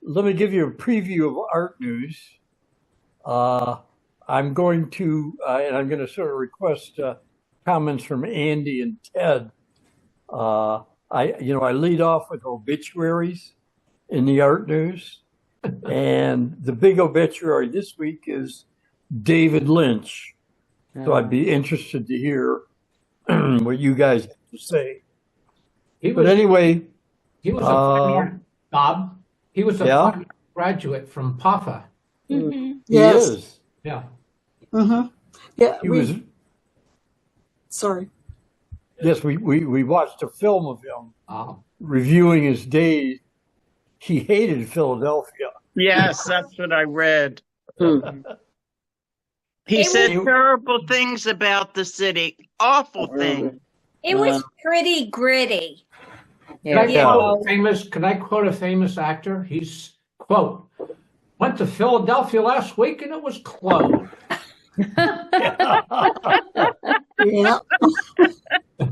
let me give you a preview of art news. Uh, I'm going to, and I'm going to sort of request comments from Andy and Ted. I lead off with obituaries in the art news, and the big obituary this week is David Lynch. So I'd be interested to hear what you guys have to say. But anyway, he was a fine Bob. He was a fine graduate from PAFA. He Yes. is. Yeah. Yeah. He was. Sorry. Yes, we watched a film of him reviewing his days. He hated Philadelphia. Yes, that's what I read. He said terrible things about the city, awful things. It was pretty gritty. Can I quote a famous actor? He's, quote, went to Philadelphia last week and it was closed. Yeah.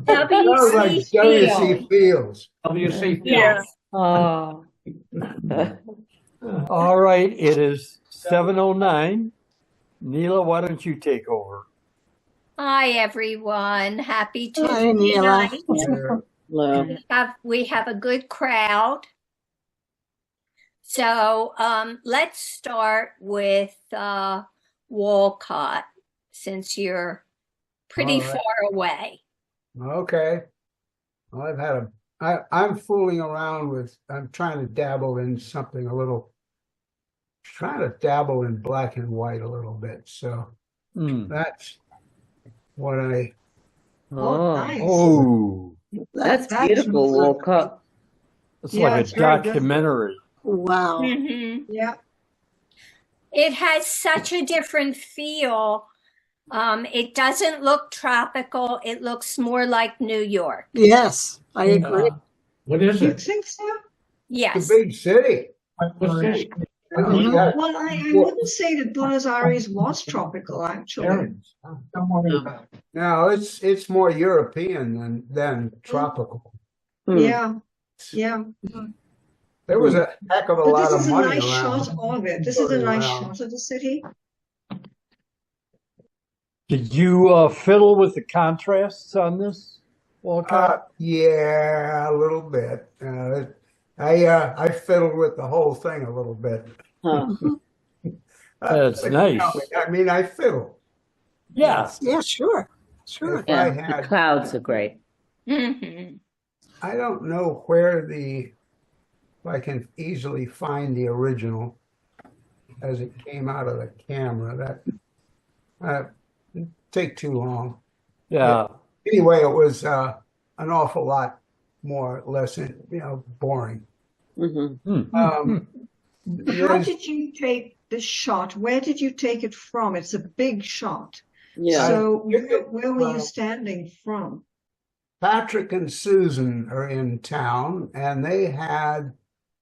W.C. Fields. W.C. Fields. Yes. Oh. All right, it is 7:09. Neela, why don't you take over? Hi, everyone. Happy Hi, Tuesday Neela. night. We have a good crowd. So let's start with Walcott, since you're pretty far away. Okay. Well, I'm fooling around with, I'm trying to dabble in something trying to dabble in black and white a little bit. So that's what I. Nice. Oh, that's beautiful, Walcott. It's like a documentary. Wow. Yeah. It has such a different feel. It doesn't look tropical. It looks more like New York. Yes, I agree. What is You it? think so? Yes. It's a big city. What's this? Well, I wouldn't say that Buenos Aires was tropical, actually. Don't worry about it. No, it's more European than tropical. Yeah. There was a heck of a lot of money This is a nice around. shot of it. This is a nice shot of the city. Did you fiddle with the contrasts on this, Walcott? Yeah, a little bit. I fiddled with the whole thing a little bit. That's nice. I mean, I fiddle. Yes. Yeah, sure. If Yeah, I the had, clouds are great. Mm-hmm. I don't know where if I can easily find the original as it came out of the camera. That it'd take too long. Yeah. Anyway, it was an awful lot more or less, boring. How did you take this shot? Where did you take it from? It's a big shot. Yeah. So where were you standing from? Patrick and Susan are in town, and they had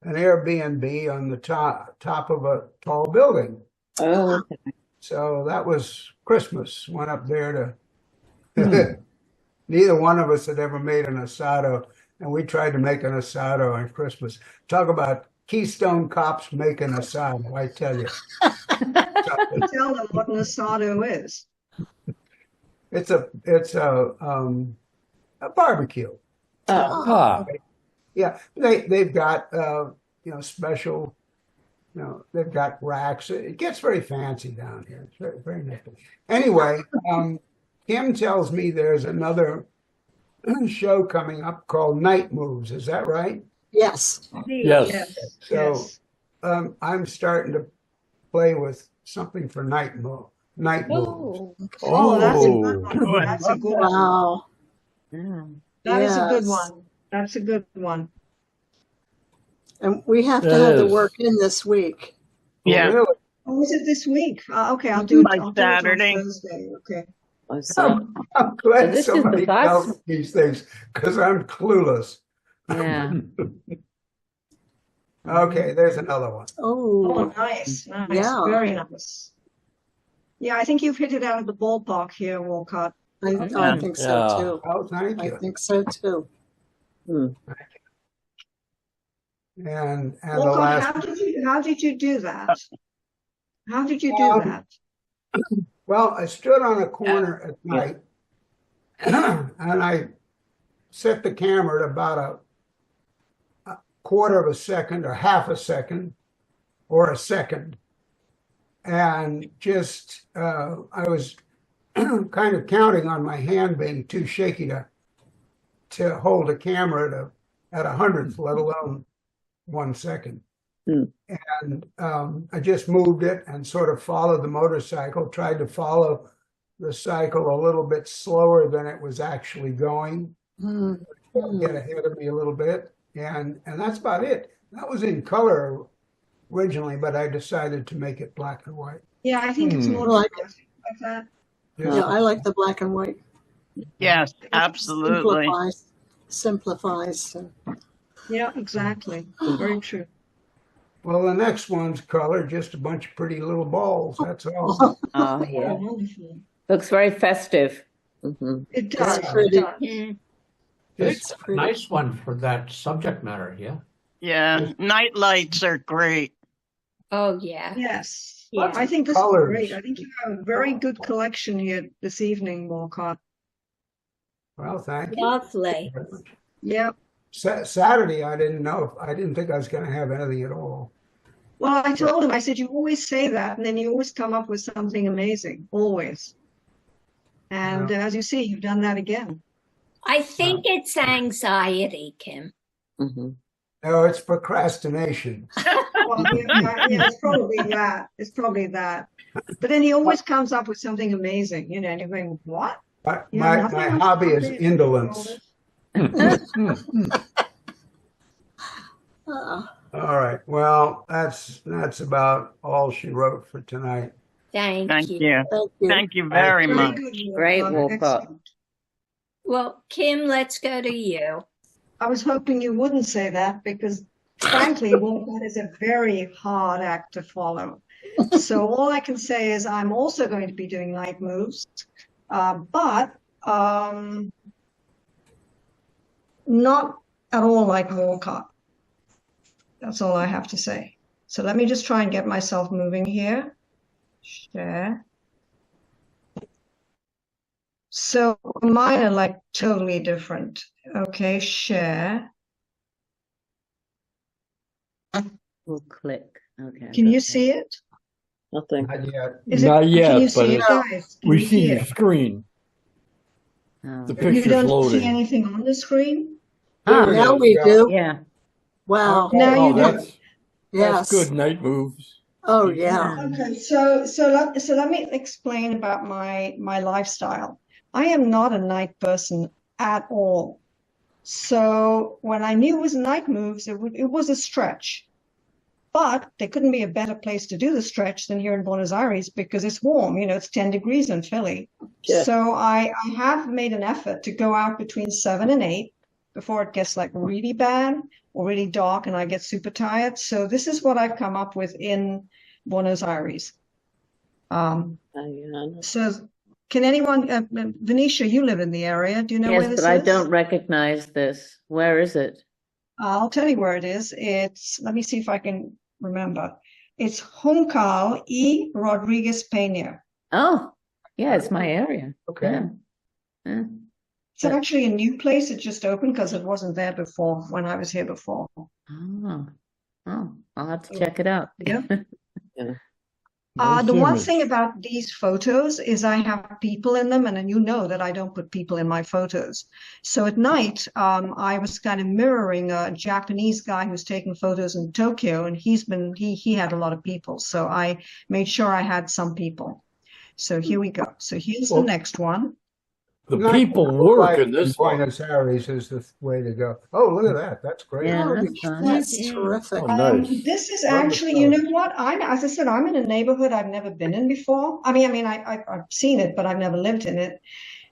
an Airbnb on the top of a tall building. Oh, okay. So that was Christmas. Went up there to. Neither one of us had ever made an asado, and we tried to make an asado on Christmas. Talk about Keystone Cops making asado, I tell you. Tell them what an asado is. It's a barbecue. Yeah, they've got special. They've got racks. It gets very fancy down here. It's very, very nice. Anyway, Kim tells me there's another show coming up called Night Moves. Is that right? Yes. Yes. So I'm starting to play with something for Night Moves. Oh, that's a good one. That's a good one. Wow. That is a good one. That's a good one. And we have to have the work in this week. Yeah. Really? Oh, is it this week? Okay, I'll do it. By I'll do it on Saturday. Thursday. Okay. I'm glad this is somebody the tells bus. me these things because I'm clueless. Yeah. Okay, there's another one. Oh, nice. Yeah. Very nice. Yeah, I think you've hit it out of the ballpark here, Walcott. I think so too. Oh, thank I you. think so too. and the Walcott, last. how did you do that? How did you do that? Well, I stood on a corner at night, and I set the camera at about a quarter of a second or half a second or a second. And just, I was kind of counting on my hand being too shaky to hold a camera at 100th, let alone 1 second. And I just moved it and sort of followed the motorcycle, tried to follow the cycle a little bit slower than it was actually going, get ahead of me a little bit. And that's about it. That was in color originally, but I decided to make it black and white. Yeah, I think it's more Like like that. Yeah, I like the black and white. Yes, absolutely. Simplifies. Yeah, exactly. Very true. Well, the next one's color, just a bunch of pretty little balls. That's all. Oh, yeah. Oh, wonderful. Looks very festive. It does. It's pretty. It does. Mm. It's a pretty. nice one for that subject matter, yeah. Yeah, night lights are great. Oh, yeah. Yes. Yeah. I think this Colors. is great. I think you have a very good collection here this evening, Walcott. Well, thank you. Lovely. Yeah. Saturday, I didn't think I was going to have anything at all. Well, I told him, I said, you always say that, and then you always come up with something amazing, always. And as you see, you've done that again. I think it's anxiety, Kim. No, it's procrastination. Well, yeah, it's probably that. It's probably that. But then he always comes up with something amazing, and you're going, what? My hobby is indolence. All right. Well, that's about all she wrote for tonight. Thank Thank you. you. Thank you. Thank you very Very much. good, Great, Walcott. Walcott. Excellent. Well, Kim, let's go to you. I was hoping you wouldn't say that because, frankly, Walcott is a very hard act to follow. So all I can say is I'm also going to be doing night moves, but not at all like Walcott. That's all I have to say. So let me just try and get myself moving here. Share. So mine are like totally different. Okay, share. We'll click. Okay. Can you see it? Nothing. Not yet. Is Not it, yet, can you but see it, it's- guys? Can We you see it? your screen. Oh. The You picture's don't see loading. anything on the screen? There it Now is. we Yeah. do. Yeah. Wow. Now Oh, you do. that's Yes. good night moves. Oh, yeah. Okay, so let me explain about my lifestyle. I am not a night person at all. So when I knew it was night moves, it was a stretch. But there couldn't be a better place to do the stretch than here in Buenos Aires because it's warm. It's 10 degrees in Philly. Yeah. So I have made an effort to go out between 7 and 8 before it gets like really bad or really dark and I get super tired. So this is what I've come up with in Buenos Aires. So can anyone, Venetia, you live in the area. Do you know where Yes, this but I is? don't recognize this. Where is it? I'll tell you where it is. Let me see if I can remember. It's Juncal y Rodriguez Peña. Oh, yeah, it's my area. Okay. Yeah. Yeah. It's actually a new place. It just opened because it wasn't there before when I was here before. Oh, I'll have to check it out. Yeah. Nice The one image. thing about these photos is I have people in them, and then you know that I don't put people in my photos. So at night, I was kind of mirroring a Japanese guy who's taking photos in Tokyo, and he had a lot of people. So I made sure I had some people. So here we go. So here's the next one. The Not people quite work in this one. Buenos Aires is the way to go. Oh, look at that. That's great. Yeah, Oh, that's fun. that's terrific. Oh, nice. This is actually, you know what? As I said, I'm in a neighborhood I've never been in before. I've seen it, but I've never lived in it.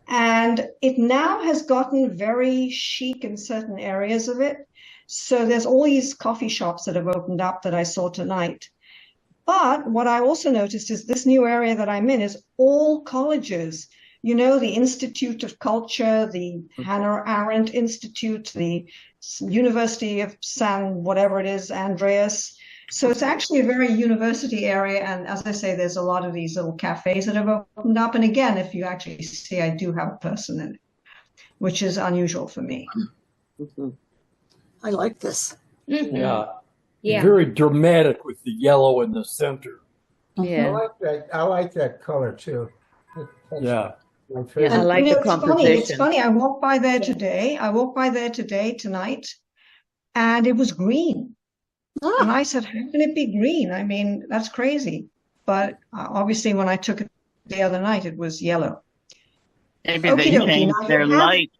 And it now has gotten very chic in certain areas of it. So there's all these coffee shops that have opened up that I saw tonight. But what I also noticed is this new area that I'm in is all colleges. you know, the Institute of Culture, the Hannah Arendt Institute, the University of San, whatever it is, Andreas. So it's actually a very university area. And as I say, there's a lot of these little cafes that have opened up. And again, if you actually see, I do have a person in it, which is unusual for me. I like this. Yeah. Yeah. Very dramatic with the yellow in the center. Yeah. I like that color too. That's Yeah. my Yeah, I favorite. like You know, the it's funny. composition. It's funny. I walked by there today. Tonight, and it was green. And Ah, I said, how can it be green? I mean, that's crazy. But obviously, when I took it the other night, it was yellow. Maybe Okie they dokie. changed Now their you have, light.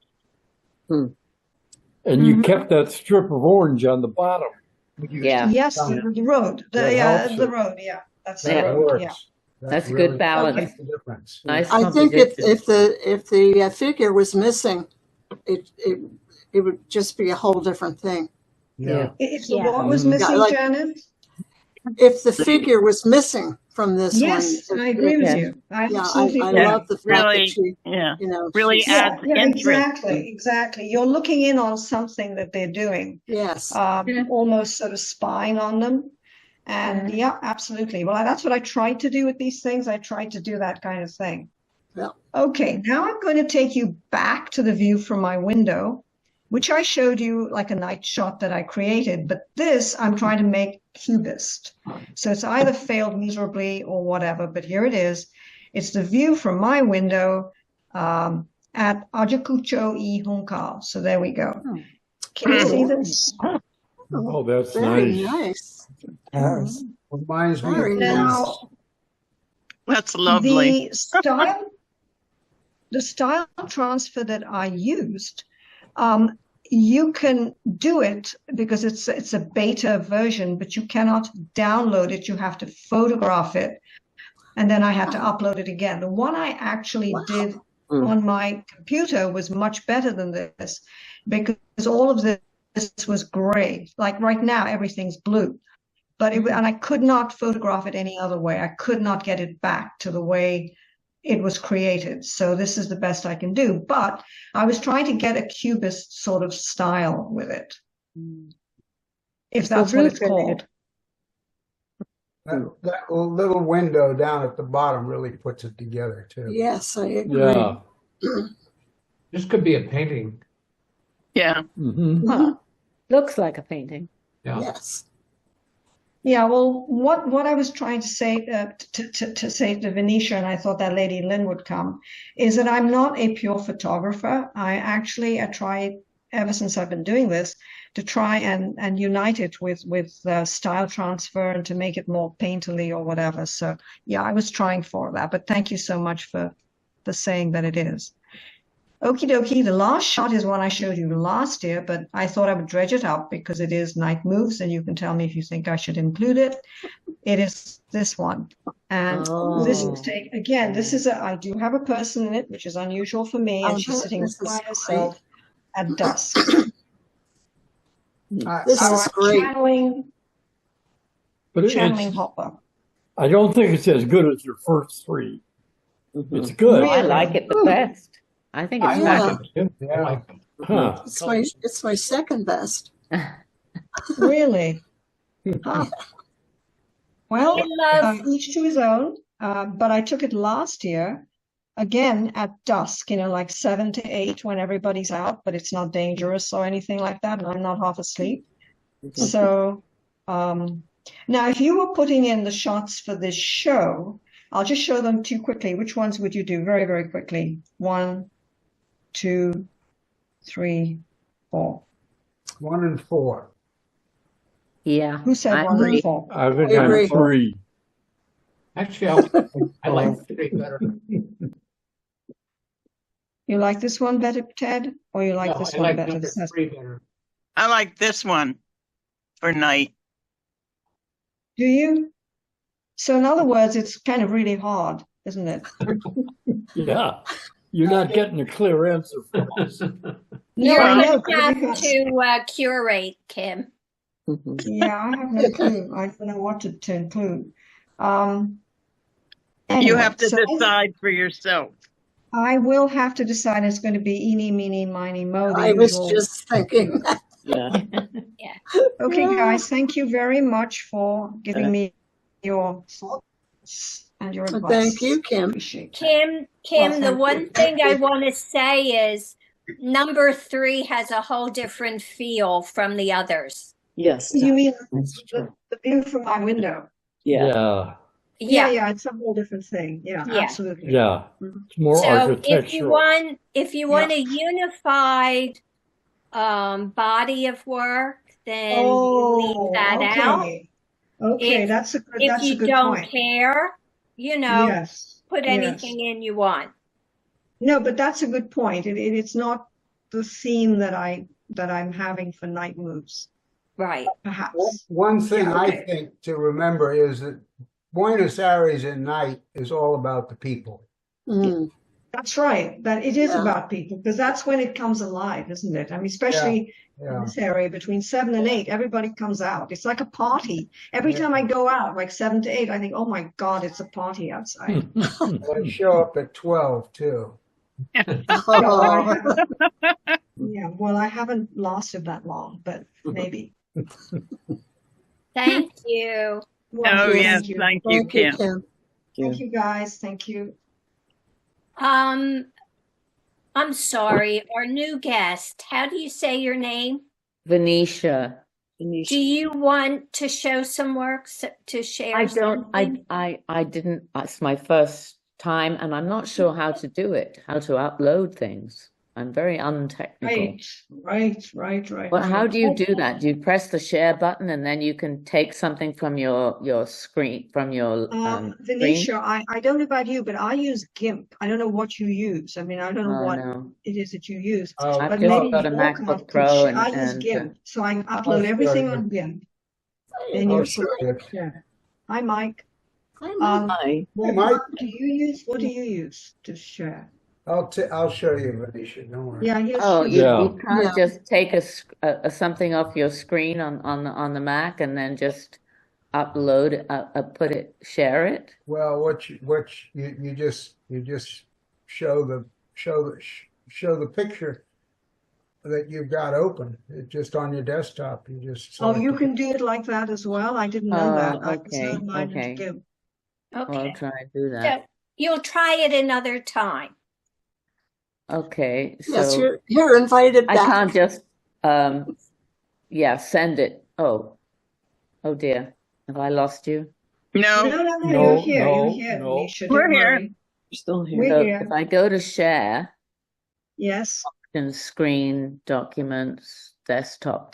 And you kept that strip of orange on the bottom. Yeah, yes, Comment. the road. That helps The it. road. Yeah, that's the Yeah. That road. works. Yeah. That's a really good balance. makes a difference. Nice I think composition. if the figure was missing, it would just be a whole different thing. Yeah. If the Yeah. what was Mhm. missing, Yeah, like- Janet? If the figure was missing from this Yes, one, I agree with Yeah. you. I yeah, absolutely I agree. love the fact Really, that she, yeah, you know, really she's- adds interest. Exactly. You're looking in on something that they're doing, yes. Yeah. almost sort of spying on them. And yeah, absolutely. Well, that's what I tried to do with these things. I tried to do that kind of thing. Yeah. Okay, now I'm going to take you back to the view from my window, which I showed you like a night shot that I created. But this I'm trying to make cubist. So it's either failed miserably or whatever, but here it is. It's the view from my window at Ayacucho y Juncal. So there we go. Oh. Can you see this? Oh, that's Very nice. nice. Reminds me Very of Now, That's lovely. the style transfer that I used, you can do it because it's a beta version, but you cannot download it. You have to photograph it, and then I had to upload it again. The one I actually did on my computer was much better than this because all of this was gray. Like right now, everything's blue. But and I could not photograph it any other way. I could not get it back to the way it was created. So this is the best I can do. But I was trying to get a cubist sort of style with it, if that's what it's called. that little window down at the bottom really puts it together too. Yes, I agree. Yeah. This could be a painting. Yeah. Hmm. Huh. Looks like a painting. Yeah. Yes. Yeah, well, what I was trying to say to say to Venetia, and I thought that Lady Lynn would come, is that I'm not a pure photographer. I try ever since I've been doing this to try and unite it with style transfer and to make it more painterly or whatever. So yeah, I was trying for that, but thank you so much for saying that it is. Okie dokie, the last shot is one I showed you last year, but I thought I would dredge it up because it is night moves, and you can tell me if you think I should include it. It is this one. And this is I do have a person in it, which is unusual for me, and she's sitting by herself at dusk. This is great. Channeling Hopper. I don't think it's as good as your first three. It's good. I like it the best. I think it's I Yeah. like it. Huh. It's my second best. Really? Huh. Well, I love each to his own. But I took it last year, again at dusk, like 7 to 8 when everybody's out, but it's not dangerous or anything like that, and I'm not half asleep. So, now if you were putting in the shots for this show, I'll just show them to you quickly. Which ones would you do? Very, very quickly. 1, 2, 3, 4. 1 and 4. Yeah. Who said I 1 and agree. 4? I think I agree. I'm three. Actually, I like 3 better. You like this one better, Ted, or you like No, this I one like better? number 3 better. I like this one for night. Do you? So in other words, it's kind of really hard, isn't it? Yeah. You're not getting a clear answer from us. No, you're I know. going to have because- to curate, Kim. Yeah, I have no clue. I don't know what to include. You Anyway, have to so decide for yourself. I will have to decide it's going to be eeny, meeny, miny, mo, the I was usual. just thinking. Yeah. Okay, Yeah. guys, thank you very much for giving me your thoughts and your advice. Thank you, Kim. Appreciate that. Kim, Well, the thank one you. thing I want to say is number 3 has a whole different feel from the others. Yes. You mean That's true. the view from my window? Yeah. Yeah, Yeah, It's a whole different thing. Yeah, Yeah. absolutely. yeah. It's more so if you architectural. want a unified body of work, then you leave that out. Okay, If- that's a If you good don't point. care, Yes. put anything in you want. No, but that's a good point. It's not the theme that I'm having for night moves, Right. perhaps. One thing Yeah, I okay. think to remember is that Buenos Aires at night is all about the people. Mm. That's right. That it is Yeah. about people, because that's when it comes alive, isn't it? I mean, especially in Yeah. this area between 7 and 8, everybody comes out. It's like a party. Every Yeah. time I go out, like 7 to 8, I think, oh my God, it's a party outside. They show up at 12 too. Oh. Yeah, well, I haven't lasted that long, but maybe. Thank you. Well, Oh, yes, thank you. thank you, Thank you, Kim. Kim. Thank you, guys. Thank you. I'm sorry, our new guest, how do you say your name? Venetia. Do you want to show some works to share? I don't, something? I didn't, it's my first time and I'm not sure how to do it, how to upload things. I'm very untechnical. Right. Well, how do you do that? Do you press the share button and then you can take something from your screen, from your screen? Venetia, I don't know about you, but I use GIMP. I don't know what you use. I mean, I don't know Oh, what no. it is that you use. Oh, I've But just maybe got a you MacBook can Pro I use and GIMP, so I upload show everything you. on GIMP. And I'll you show you. share. Hi, Mike. Hi. Well, Mike. what do you use to share? I'll show you, Venetia. Don't worry. Yeah, Oh, you you can't Yeah. just take a something off your screen on the Mac and then just upload it, share it. Well, you just show the picture that you've got open. It's just on your desktop. You just Oh, select you it. can do it like that as well. I didn't know that. I Okay, designed mine into okay. GIMP. Well, I'll Okay. try and do that. So you'll try it another time. Okay, Yes, so you're invited I back. can't just send it. Oh dear. Have I lost you? No, No, No, you're here. no, You're here, no. Venetia. We're Don't here. worry. Still here. We're So here. if I go to share, Yes. then screen, documents, desktop.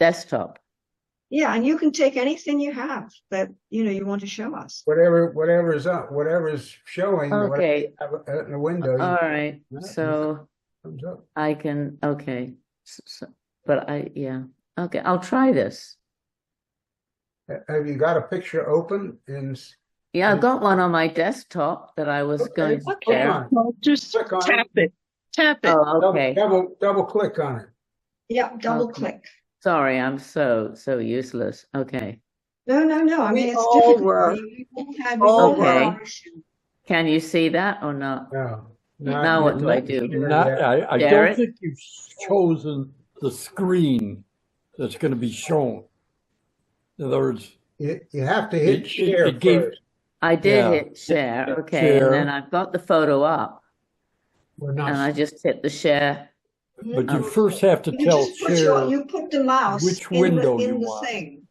Yeah, and you can take anything you have that you want to show us. Whatever's up, whatever's showing. Okay. Whatever you have in the window. All right. Yeah, So comes up. I can, okay. But okay, I'll try this. Have you got a picture open in? Yeah, I've got one on my desktop that I was going to Click share. on it. well, just Click on tap it. Tap it. Oh, okay. Double click on it. Yeah, double Okay. click. Sorry, I'm so useless. Okay. No. I mean, We it's all difficult. were. We all had All our were. issue. Can you see that or not? No. Now what do I do? I Share don't it? think you've chosen the screen that's going to be shown. In other words, You have to hit It- share it gave- first. I did Yeah. hit share. Okay. Share. And then I've got the photo up We're and I not. just hit the share. but you first have to You tell just put share. you put the mouse which in window the, you in the want. thing.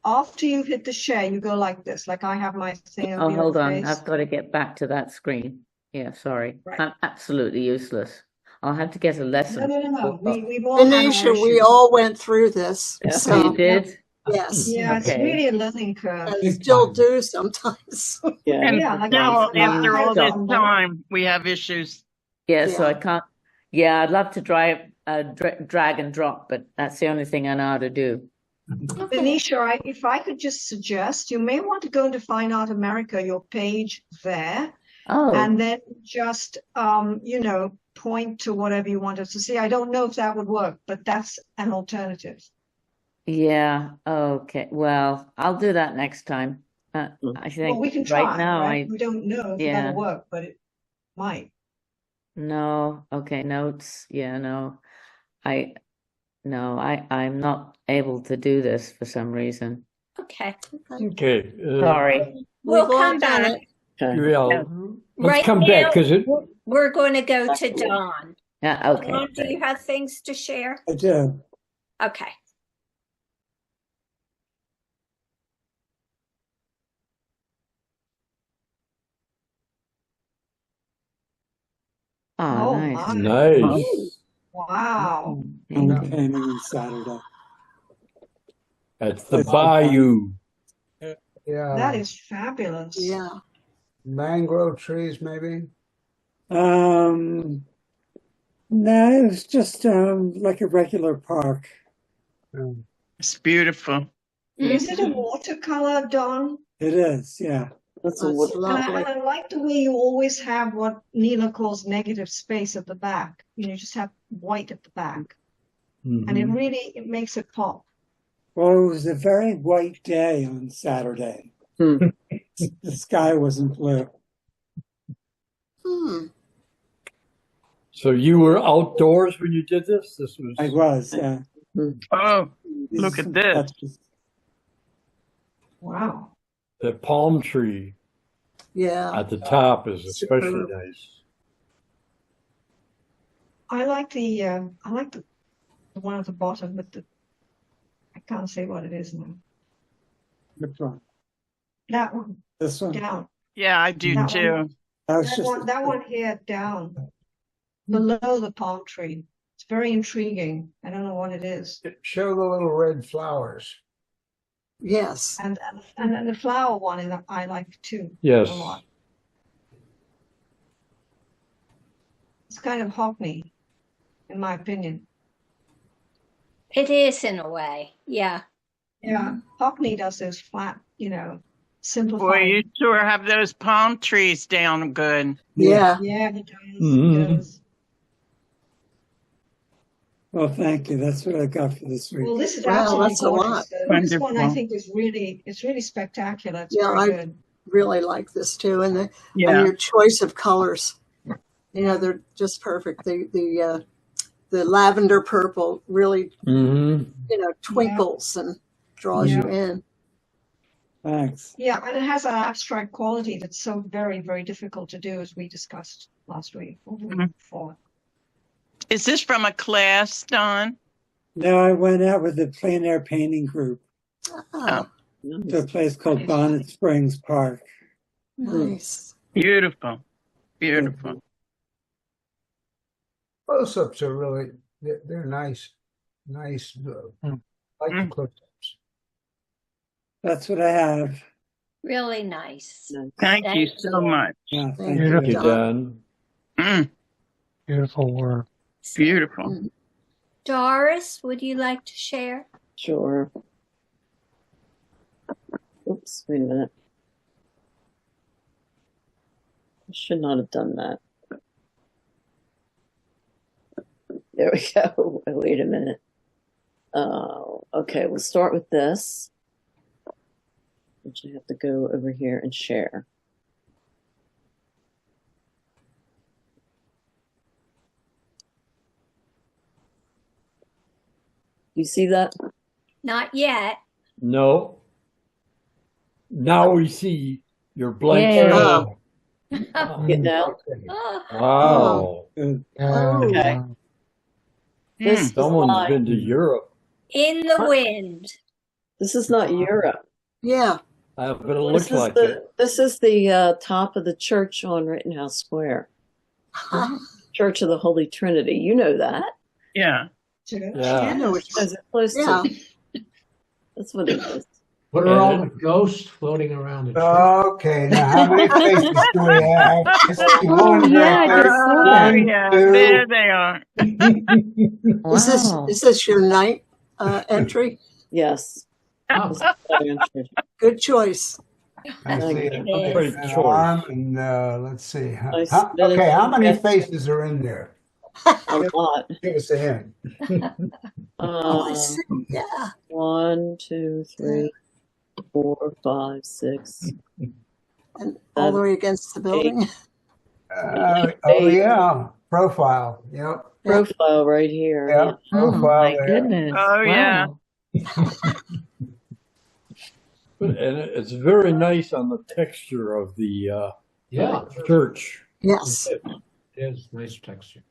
After you've hit the share, you go like this, like I have my thing over Oh, your hold on. face. I've got to get back to that screen. Yeah, sorry. Right. I'm absolutely useless. I'll have to get a lesson. No. We've all had our Venetia, we issues. all went through this. Yeah, So, you did? yes. Yeah, it's Okay. really a learning curve. And still do sometimes. And Yeah, like now, I- after I all this don't- time, we have issues. Yeah, so Yeah. I can't. Yeah, I'd love to drag and drop, but that's the only thing I know how to do. Venetia, if I could just suggest, you may want to go into Fine Art America, your page there, Oh, and then just, point to whatever you wanted to see. I don't know if that would work, but that's an alternative. yeah. Okay. Well, I'll do that next time. I think Well, we can right try, now right? We don't know if yeah. that'll work, but it might. No, okay, notes. Yeah, no. I I'm not able to do this for some reason. Okay. Okay. Sorry. We'll We've all come done back. it. Yeah, let's Right come back now, because it. we're going to go to Dawn. Yeah, okay. Dawn, do you have things to share? I do. Okay. Oh, Oh, nice. my. Nice. Wow. Thank I'm you. painting on Saturday. That's the bayou. That Yeah, is fabulous. Yeah. mangrove trees, maybe. No, it was just like a regular park. Um, It's beautiful. Is it a watercolor, Don? It is, yeah. That's lovely. And I like the way you always have what Neela calls negative space at the back. You just have white at the back. And it Mhm. really, it makes it pop. Well, it was a very white day on Saturday. The sky wasn't blue. Hmm. So you were outdoors when you did this? This was. I was, yeah. Oh, These look are at some this. sketches. Wow. The palm tree Yeah. at the top is especially Superb. nice. I like the one at the bottom with the, I can't say what it is now. Which one? That one, This one? down. Yeah, I do That too. one. That was just That one here down, below the palm tree. It's very intriguing. I don't know what it is. Show the little red flowers. Yes. And then the flower one I like too Yes. a lot. It's kind of Hockney, in my opinion. It is in a way. Yeah. Yeah, Hockney does those flat, Boy, simplified. you sure have those palm trees down good. Yeah. Yeah, he does. Mhm. He does. well, thank you. That's what I got for this week. Well, this is Wow, absolutely that's a lot. gorgeous. This one I Wonderful. think is really spectacular. It's Yeah, very I- good. Really like this too. And Yeah. your choice of colors. They're just perfect. The lavender purple really, Hmm. twinkles and draws you in. Thanks. Yeah, and it has an abstract quality that's so very, very difficult to do, as we discussed last week or the week before. Is this from a class, Don? No, I went out with a plein air painting group Oh, to a place called Bonnet Springs Park. nice. Beautiful. Beautiful. Close-ups are really, they're nice. Nice. Like the close-ups. That's what I have. Really nice. Thank you so much. Yeah, Thank thank you, Thank you. you, Don. Mm, Beautiful work. beautiful. Doris, would you like to share? Sure. Oops, wait a minute. I should not have done that. There we go. Wait a minute. Okay, we'll start with this. Which I have to go over here and share. You see that? Not yet. No. Now we see your blank Yay. show. Get now? Oh, Wow. Good. Okay. This is Someone's not, been to Europe. in the wind. this is not Europe. Yeah. But it This looks is like the it. this is the top of the church on Rittenhouse Square. Church of the Holy Trinity. You know that. Yeah. Yeah. I know which one. Because it's close Yeah. to that's what it is. What are all the ghosts floating around the church? Okay, now how many faces do we have? I see one yeah, right I there. just saw Oh, that. One, yeah. two. There they are. Wow. Is this your night entry? Yes. Oh, This is very interesting. Good choice. I see It an is. Great an choice. arm and let's see. Nice. Okay, how many faces are in there? A lot. Give us a hint. Oh, I see. Yeah. 1, 2, 3, 4, 5, 6. And all the way against the building. Oh yeah. Profile. Yep. Profile right here. Yeah. Oh, Profile my there. goodness. Oh, yeah. Wow. And it's very nice on the texture of the Yeah, church. Yes. it is nice texture.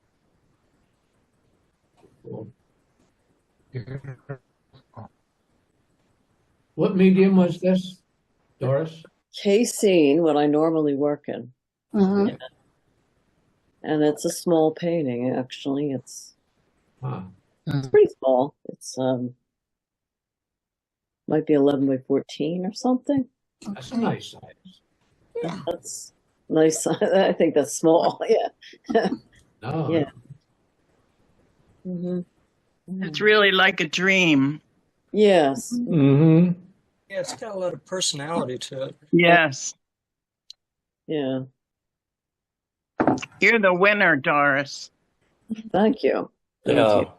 Cool. What medium was this, Doris? Casein, what I normally work in. Hmm. And it's a small painting, actually. It's Huh. pretty small. It's might be 11 by 14 or something. That's a nice size. That's nice. I think that's small. Yeah. No. Yeah. Hmm. It's really like a dream. Yes. Mm-hmm. Yeah, it's got a lot of personality to it. Yes. Yeah. You're the winner, Doris. Thank you. Thank Yeah. you.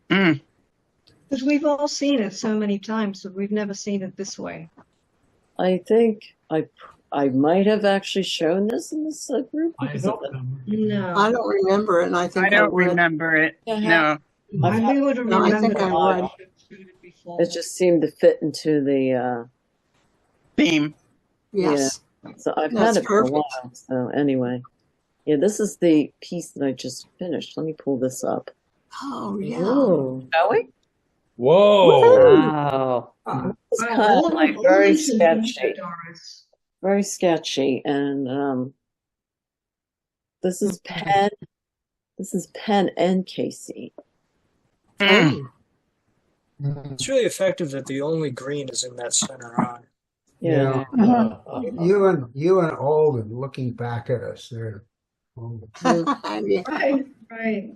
Mm. Because we've all seen it so many times, but we've never seen it this way. I think I might have actually shown this in this group. I because don't of the- remember. No. I don't remember it, and I think I don't read. remember it. Yeah. No. We would have No, I think remembered I read. It just seemed to fit into the Theme. Yes. so I've That's had it for a perfect. while. So anyway. Yeah, this is the piece that I just finished. Let me pull this up. Oh, yeah. Ooh. Shall we? Whoa. Wow. It's Wow, kind all of the like very voices in there, sketchy. Doris. Very sketchy. And this is pen. This is pen and Casey. Mm. It's really effective that the only green is in that center eye. Yeah. You and Alden looking back at us there. Yeah. Right.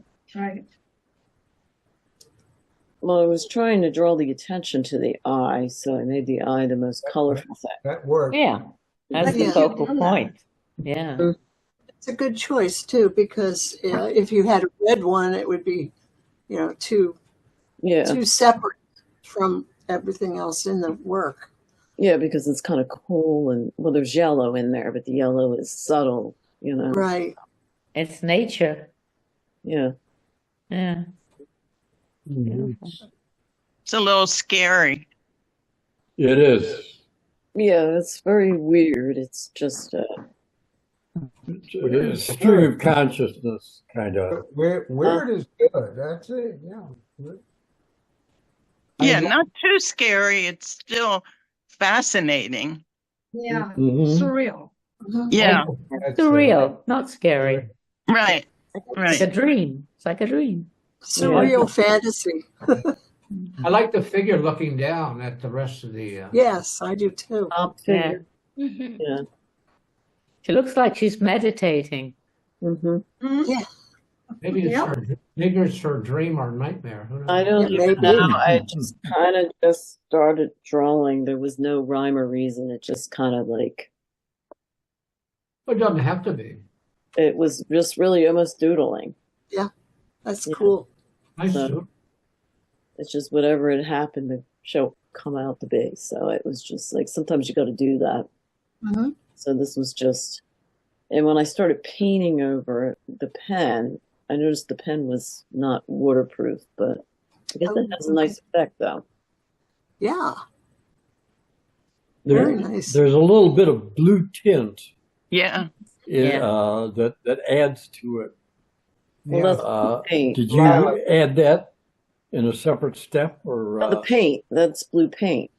Well, I was trying to draw the attention to the eye, so I made the eye the most colorful thing. That worked. Yeah. That's the Yeah. focal point. Yeah. It's a good choice, too, because if you had a red one, it would be, too separate from everything else in the work. Yeah, because it's kind of cool and well, there's yellow in there, but the yellow is subtle, Right. It's nature. Yeah. Yeah. It's a little scary. It is. Yeah, it's very weird. It's just It's a stream of consciousness, kind of. Weird is good. That's it. Yeah. Yeah, not too scary. It's still fascinating. Yeah. Mhm. Surreal. Yeah. Surreal, not scary. Right. It's Right. a dream. It's like a dream. Surreal fantasy. I like the figure looking down at the rest of the. Yes, I do, too. top Yeah. figure. Yeah. She looks like she's meditating. Mm-hmm. Yeah. Maybe it's her dream or nightmare. Who knows? I don't Yeah, even maybe. know. I just kind of just started drawing. There was no rhyme or reason. It just kind of like It doesn't have to be. it was just really almost doodling. That's Yeah. cool. Nice. So- It's just whatever had happened to show come out to be. So it was just like sometimes you got to do that. Mhm. So this was just, and when I started painting over the pen, I noticed the pen was not waterproof, but I guess it has a nice effect though. Yeah. There- Very nice. There's a little bit of blue tint Yeah. that adds to it. Well, that's paint. Did you add that in a separate step, or Oh, the paint, that's blue paint.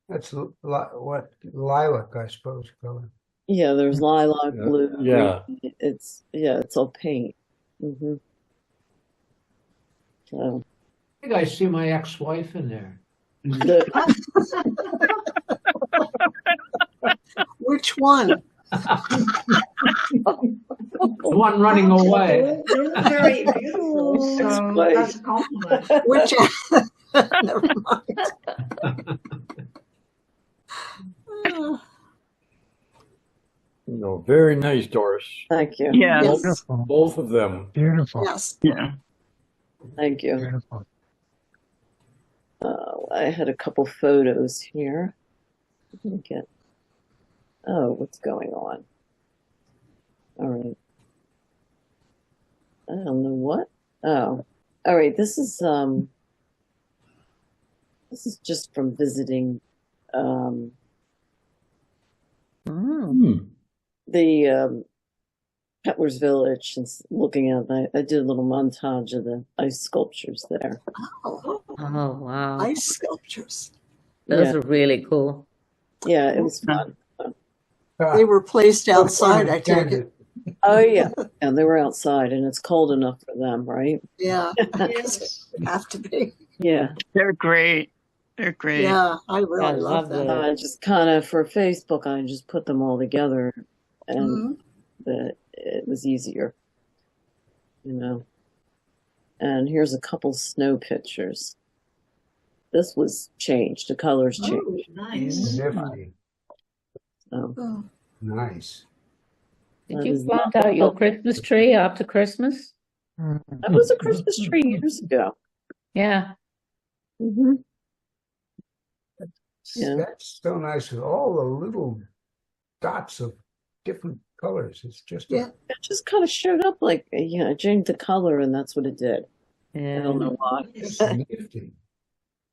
That's what lilac, I suppose, color. Yeah, there's lilac, Yeah, blue. yeah. green. It's all paint. Mm-hmm. So I think I see my ex-wife in there. the, Which one? The one running away. You're very beautiful, so Right. that's a compliment. Which? Never mind. Very nice, Doris. thank you. Yeah. Yes. Beautiful. Both of them. Beautiful. Yes. Yeah. Thank you. Beautiful. I had a couple photos here. Let me get. Oh, what's going on? All right. I don't know what. Oh, all right. This is just from visiting the Petler's Village and looking at that. I did a little montage of the ice sculptures there. Oh, Oh, wow. ice sculptures. Those are really cool. Yeah, it was fun. They were placed outside, I take it. Oh, yeah. And they were outside, and it's cold enough for them, right? Yeah, have to be. Yeah. They're great. They're great. Yeah, I really love them. I just kind of, for Facebook, I just put them all together, and it was easier, you know. And here's a couple snow pictures. This was changed. The colors changed. Nice. Nifty. Oh. Nice. Did you plant out your Christmas tree after Christmas? That was a Christmas tree years ago. Yeah. Mm-hmm. That's so nice with all the little dots of different colors. It's just it just kind of showed up like, I changed the color and that's what it did. Yeah. I don't know why. It's nifty.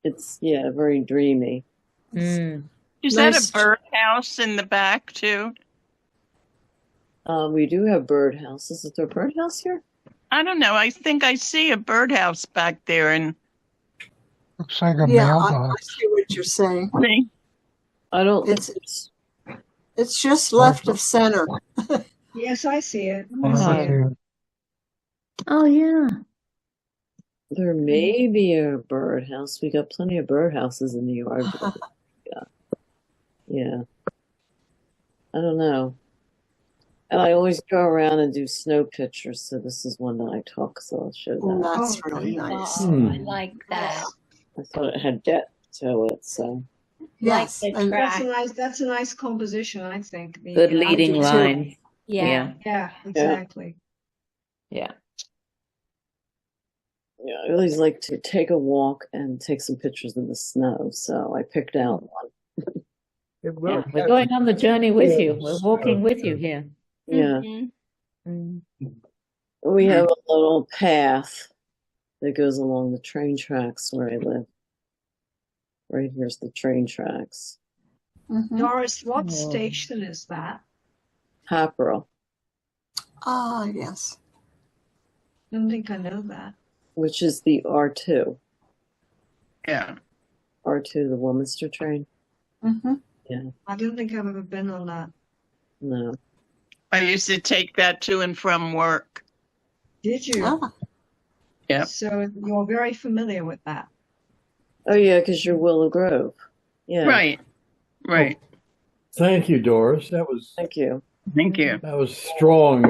It's very dreamy. Is that a birdhouse in the back too? We do have birdhouses. Is there a birdhouse here? I don't know. I think I see a birdhouse back there, and looks like a I mailbox. see what you're saying. I don't. It's just left of center. Yes, I see it. Oh, yeah. There may be a birdhouse. We got plenty of birdhouses in New York. Yeah. I don't know. And I always go around and do snow pictures, so this is one that I took, so I'll show that. That's really nice. I like that. I thought it had depth to it, so. Yes, and That's a nice composition, I think. Good leading line. Yeah. Yeah, exactly. Yeah. Yeah, I always like to take a walk and take some pictures in the snow, so I picked out one. Yeah, we're going on the journey with you. We're walking with you here. Yeah. We have a little path that goes along the train tracks where I live. Right here's the train tracks. Doris, what station is that? Haverhill, Ah, yes. I don't think I know that. which is the R2. Yeah. R2, the Warminster train. Yeah. I don't think I've ever been on that. No. I used to take that to and from work. Did you? Ah. Yeah. So you're very familiar with that. Oh, yeah, because you're Willow Grove. Yeah. Right. Right. Thank you, Doris. That was. Thank you. Thank you. That was strong.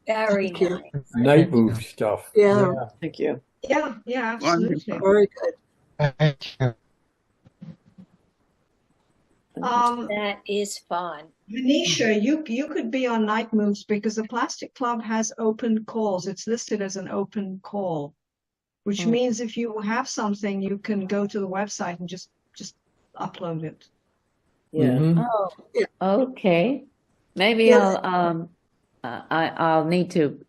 Very nice. Night move stuff. Yeah. Thank you. Yeah, absolutely. Very good. Thank you. That is fun. Venetia, you could be on Night Moves because the Plastic Club has open calls. It's listed as an open call, which means if you have something, you can go to the website and just upload it. Yeah. Oh, okay. Maybe I'll need to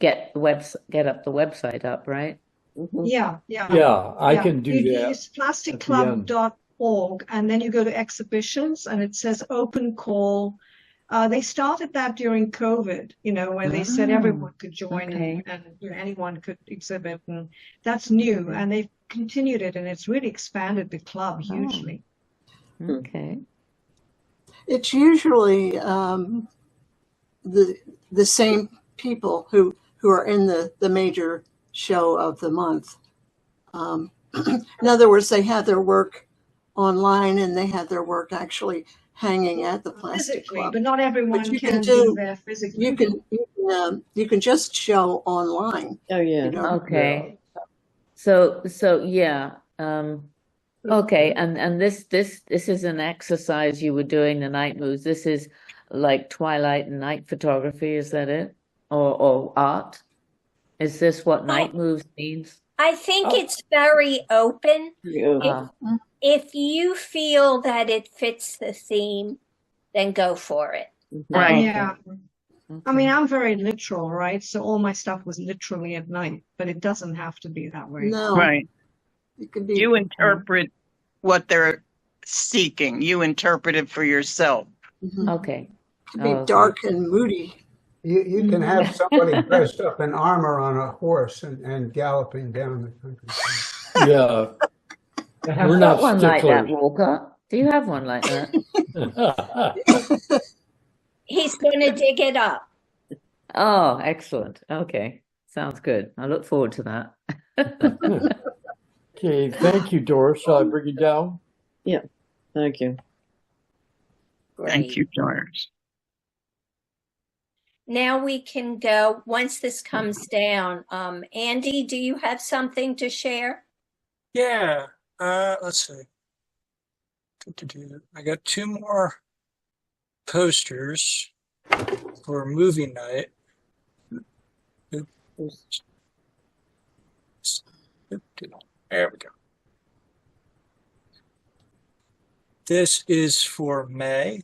get up the website up, right? Yeah. Yeah, I can do that. It's plasticclub.org, and then you go to exhibitions, and it says open call. They started that during COVID, where they said everyone could join and anyone could exhibit, and that's new. And they've continued it, and it's really expanded the club hugely. Okay. It's usually the same people who are in the major show of the month. In other words, they have their work online and they have their work actually hanging at the Plastic Club. But not everyone But you can do be there physically. You can just show online. Oh, yeah. Okay. So yeah. Okay, and this is an exercise you were doing, the night moves. This is like twilight and night photography, is that it? Or art? Is this what night moves means? I think it's very open. If you feel that it fits the theme, then go for it. Right. Yeah. I mean, I'm very literal, right? So all my stuff was literally at night, but it doesn't have to be that way. No, Right. it could be. You interpret what they're seeking. You interpret it for yourself. Mhm. Okay. It could be Okay. dark and moody. You can have somebody dressed up in armor on a horse and galloping down the countryside. Yeah. We're I've not got one like that, sticklers. Walcott. Do you have one like that? He's going to dig it up. Oh, excellent. Okay. Sounds good. I look forward to that. Okay, thank you, Doris. Shall I bring you down? Yeah, thank you. Thank you, Doris. Now we can go, once this comes down. Andy, do you have something to share? Yeah. Let's see. I got 2 more posters for movie night. There we go. This is for May.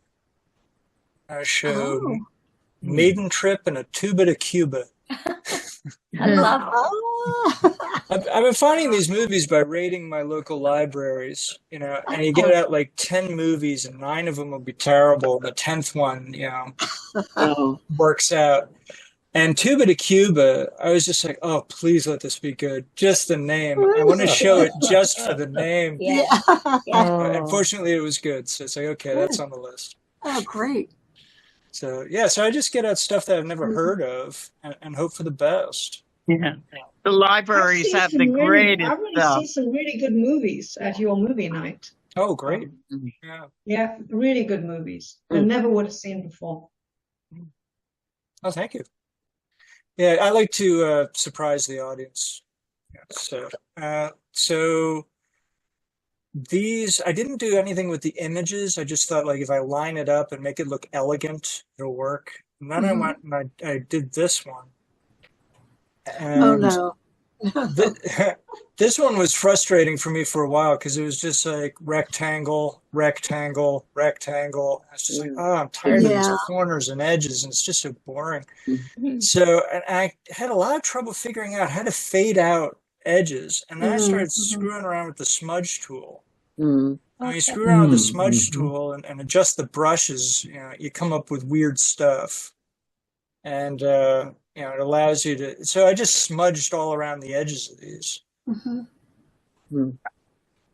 I show Maiden Trip and a Tuba to Cuba. I love it. Oh. I've been finding these movies by raiding my local libraries, and you get out like 10 movies and 9 of them will be terrible. And the 10th one, Oh, works out. And Tuba to Cuba, I was just like, oh, please let this be good. Just the name. I want to show it just for the name. Yeah. Unfortunately, it was good. So it's like, okay, that's on the list. Oh, great. So, yeah, so I just get out stuff that I've never heard of and hope for the best. Yeah. The libraries have the greatest I've really stuff. seen some really good movies at your movie night. Oh, great. Yeah. Yeah, really good movies. I never would have seen before. Oh, thank you. Yeah, I like to surprise the audience. Yeah, so these, I didn't do anything with the images. I just thought, like, if I line it up and make it look elegant, it'll work. And then I went and I did this one. And Oh, no. this one was frustrating for me for a while because it was just like rectangle, rectangle, rectangle. I was just like, oh, I'm tired of these corners and edges, and it's just so boring. So, and I had a lot of trouble figuring out how to fade out edges, and then I started screwing around with the smudge tool. And you screw around with the smudge tool and adjust the brushes, you come up with weird stuff. And it allows you to. So I just smudged all around the edges of these.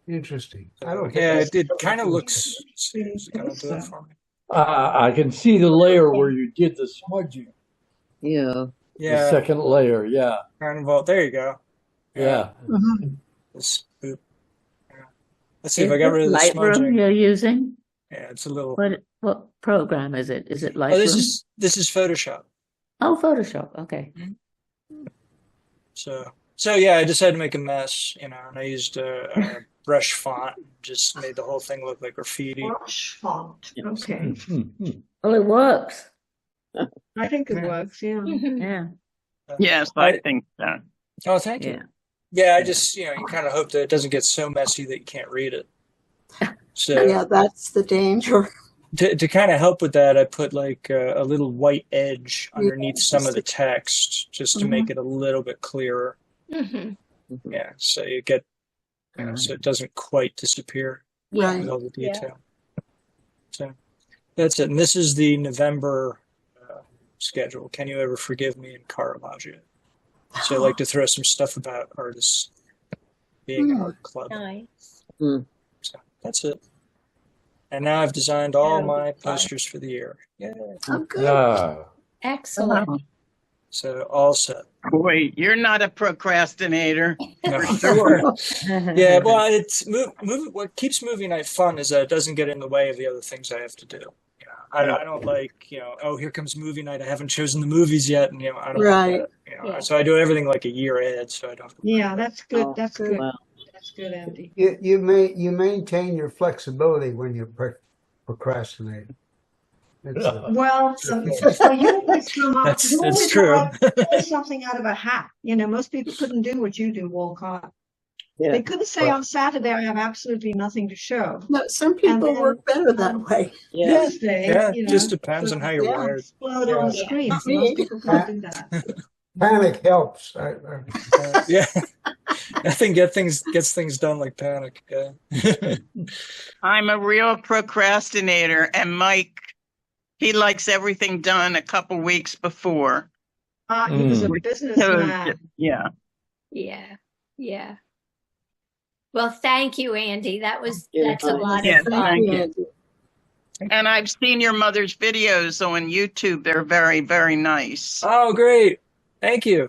Interesting. It kind of looks. Gonna do it for me. I can see the layer where you did the smudging. yeah. Yeah. The second layer, yeah. Kind of. There you go. Yeah. This, yeah. Let's see if I got rid of the Lightroom smudging. you're using? Yeah, it's a little. What program is it? Is it Lightroom? Oh, this is Photoshop. Oh, Photoshop. Okay. So yeah, I just had to make a mess, and I used a brush font, just made the whole thing look like graffiti. Brush font. Okay. Well, it works. I think it works, yeah. Yeah. Yes, I think so. Oh, thank you. Yeah, I just, you kind of hope that it doesn't get so messy that you can't read it. So Yeah, that's the danger. to kind of help with that, I put like a little white edge underneath some of the text just to make it a little bit clearer. Yeah, so you get, so it doesn't quite disappear with all the detail. So that's it. And this is the November schedule. Can You Ever Forgive Me in Caravaggio? So I like to throw some stuff about artists being an art club. Nice. So that's it. And now I've designed all my posters for the year. Yay. Oh, good. Yeah. Excellent. So all set. Wait, you're not a procrastinator. No. For sure. Yeah, well, it's what keeps movie night fun is that it doesn't get in the way of the other things I have to do. I don't like, oh, here comes movie night. I haven't chosen the movies yet, and I don't like that, So I do everything like a year ahead, so I don't. Yeah, that's good. Oh, That's good. wow. That's good, Andy. You maintain your flexibility when you procrastinate. Well, so you always come up. That's you always true. come up with something out of a hat. Most people couldn't do what you do, Walcott. Yeah. They couldn't say on Saturday, I have absolutely nothing to show. No, some And people then work better that on way. Yeah. Thursday, Yeah, you it just know, depends the on how you're Yeah. wired. explode on the Yeah. screen. Not So most me. people couldn't do that. Panic helps. Yeah. Nothing gets things done like panic. Yeah. I'm a real procrastinator, and Mike, he likes everything done a couple weeks before. He's a Mm. businessman. Yeah. Yeah. Yeah. Well, thank you, Andy. That's a Beautiful. lot Yes, of fun. thank you. Andy. And I've seen your mother's videos on YouTube. They're very, very nice. Oh, great. Thank you.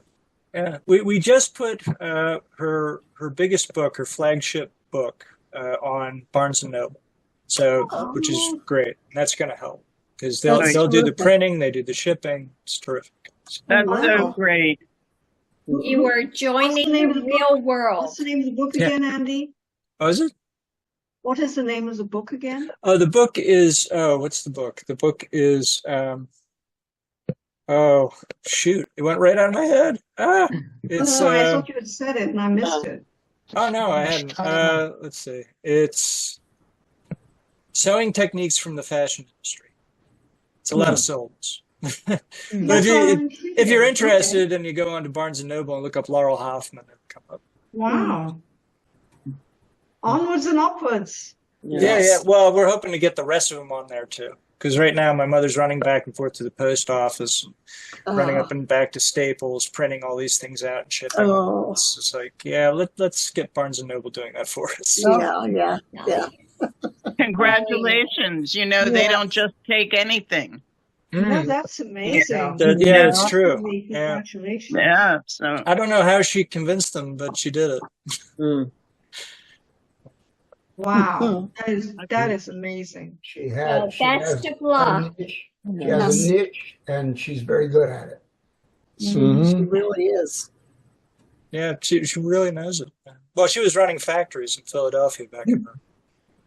Yeah. We just put her biggest book, her flagship book, on Barnes and Noble. So, which is great. And that's going to help because they'll do the terrific. printing, they do the shipping. It's terrific. That's Wow. so great. You are joining name the of the real What's world. the name of the book Yeah. again, Andy? Oh, is it? What is the name of the book again? Oh, the book is, what's the book? The book is, oh, shoot. It went right out of my head. It's, I thought you had said it and I missed it. oh, no, I hadn't. Let's see. It's Sewing Techniques from the Fashion Industry. It's a lot of syllables. But if you're interested and you go on to Barnes and Noble and look up Laurel Hoffman, it'll come up. Wow. Onwards and upwards. Yeah. Well, we're hoping to get the rest of them on there too. Because right now my mother's running back and forth to the post office, running up and back to Staples, printing all these things out and shipping. Oh. It's just like, yeah, let's get Barnes and Noble doing that for us. Yeah. Congratulations. You know, they don't just take anything. No, that's amazing. Yeah, it's true. Yeah. Congratulations. Yeah. So I don't know how she convinced them, but she did it. Wow. That is amazing. She has Best of luck. She has a niche, and she's very good at it. She really is. Yeah, she really knows it. Well, she was running factories in Philadelphia back in the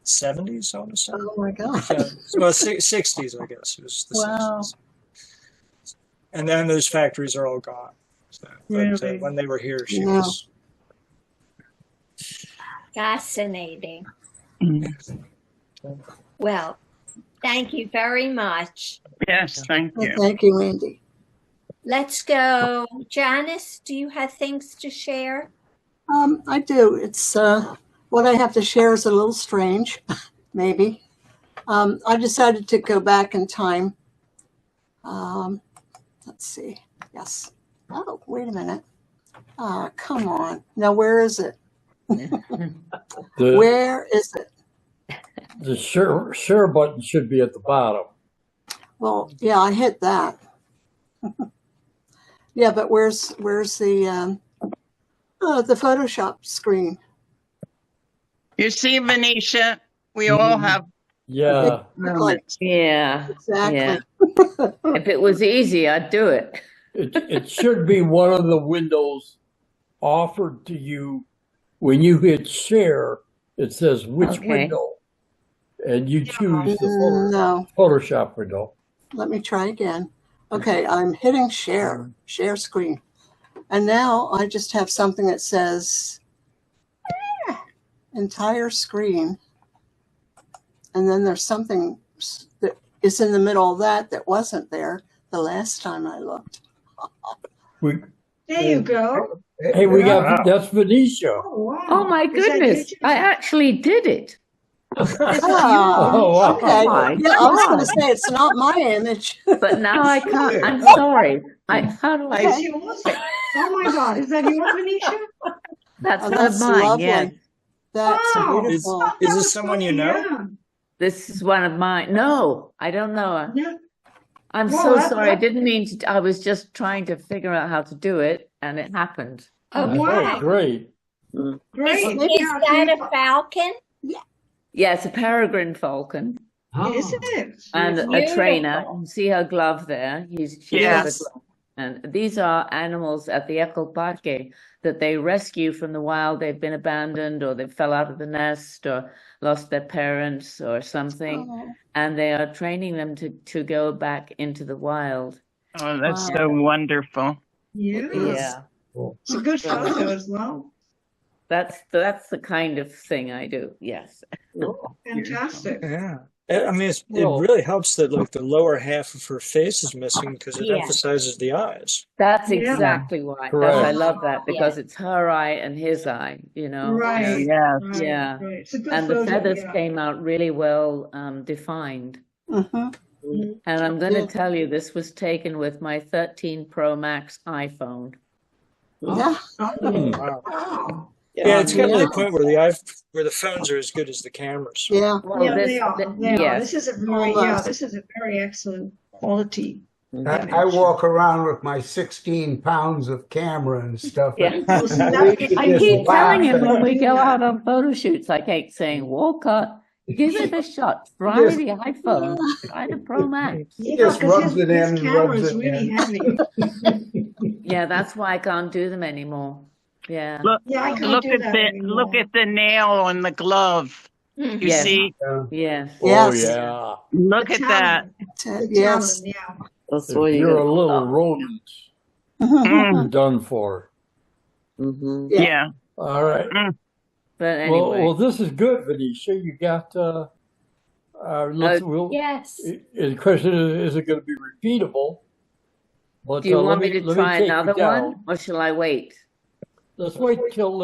70s, I want to say. Oh my God. Yeah, well, 60s, I guess. It was the 60s. And then those factories are all gone. So, but when they were here, she was. Fascinating. Well, thank you very much. yes, thank you. Thank you, Andy. Let's go. Janice, do you have things to share? I do. It's what I have to share is a little strange, maybe. I decided to go back in time. Let's see. Yes. Oh, wait a minute. Come on. Now, where is it? Where is it? The share button should be at the bottom. Well, yeah, I hit that. Yeah, but where's the Photoshop screen? You see, Venetia, we all have Yeah. moments. Yeah. Exactly. Yeah. If it was easy, I'd do it. It should be one of the windows offered to you when you hit share. It says which window, and you choose the Photoshop window. Let me try again. Okay, I'm hitting share screen. And now I just have something that says entire screen. And then there's something that is in the middle of that wasn't there the last time I looked. There you go. Hey, we got that's Venetia. Oh, wow. Oh my goodness! I actually did it. Oh, okay. my Yeah, I was God. going to say it's not my image. But now I can't. I'm sorry. How do I? Is yours? Oh my God, is that yours, Venetia? That's Oh, one that's of mine. lovely. Yeah. That's Wow. beautiful. Is this someone you know? Yeah. This is one of mine. No, I don't know her. Yeah. I'm Well, so that- sorry. I that- didn't mean to. I was just trying to figure out how to do it, and it happened. Oh, wow. Oh, great. Great. Is that a falcon? Yeah, it's a peregrine falcon Is it? and a Beautiful. trainer. You can see her glove there. She has a glove. And these are animals at the Eco Parque that they rescue from the wild. They've been abandoned, or they fell out of the nest, or lost their parents, or something. Oh. And they are training them to go back into the wild. Oh, that's so wonderful. Yeah. Yeah. It's a good photo as well. that's the kind of thing I do. Yes. Fantastic. Yeah. I mean, it Well- really helps that like the lower half of her face is missing because it Yeah. emphasizes the eyes. That's Yeah. exactly why. Correct. I love that because it's her eye and his eye, you know. Right. Yes. Right, Yeah. right. It's a good And the photo, feathers yeah. came out really well defined. Mhm. And I'm going to Yeah. tell you, this was taken with my 13 Pro Max iPhone. Yeah. Wow. Wow. Yeah, it's gotten to Yeah. the point where the phones are as good as the cameras. Yeah. Well, Yeah, this, they are. th- They are. yes. This is a very, Almost. this is a very excellent quality. I walk around with my 16 pounds of camera and stuff. Yeah. and Oh, so we that- could I just keep laugh telling him at- when we go out on photo shoots, I keep saying, Walker, give it a shot. Try Yes. the iPhone. Try the Pro Max. He just because rubs it in his and camera rubs is it really in. heavy. Yeah, that's why I can't do them anymore. Yeah. Look, Yeah, I can't look do at that the anymore. look at the nail on the glove. You Yes. see? Yes. Oh, Yes. yeah. Look at that. The Yes. talon, yeah. That's If why you you're gotta- a little rodent, you're done for. Mhm. Yeah. Yeah. All right. But anyway. Well, this is good, Venetia. You got, Yes. the question is it going to be repeatable? But, Do you let want me to let try take you another down. one, or shall I wait? Let's wait till,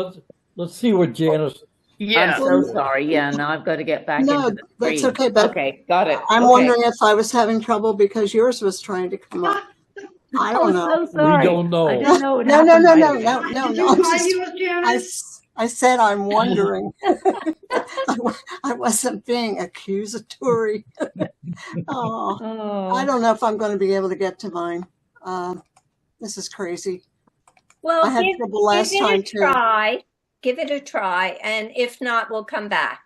let's see what Janice, Yeah. I'm so sorry. Yeah, now I've got to get back No, into the that's screen. okay, but Okay, got it. I'm Okay. wondering if I was having trouble because yours was trying to come up. I don't know. I'm so sorry. we don't know. I didn't know it No, no, happened no, right no, away. no, no, Did no. you I'm find just, yours, Janet? I said I'm wondering. I wasn't being accusatory. Oh, I Oh. don't know if I'm going to be able to get to mine. This is crazy. Well, I had trouble last give it time a too. try. Give it a try, and if not, we'll come back.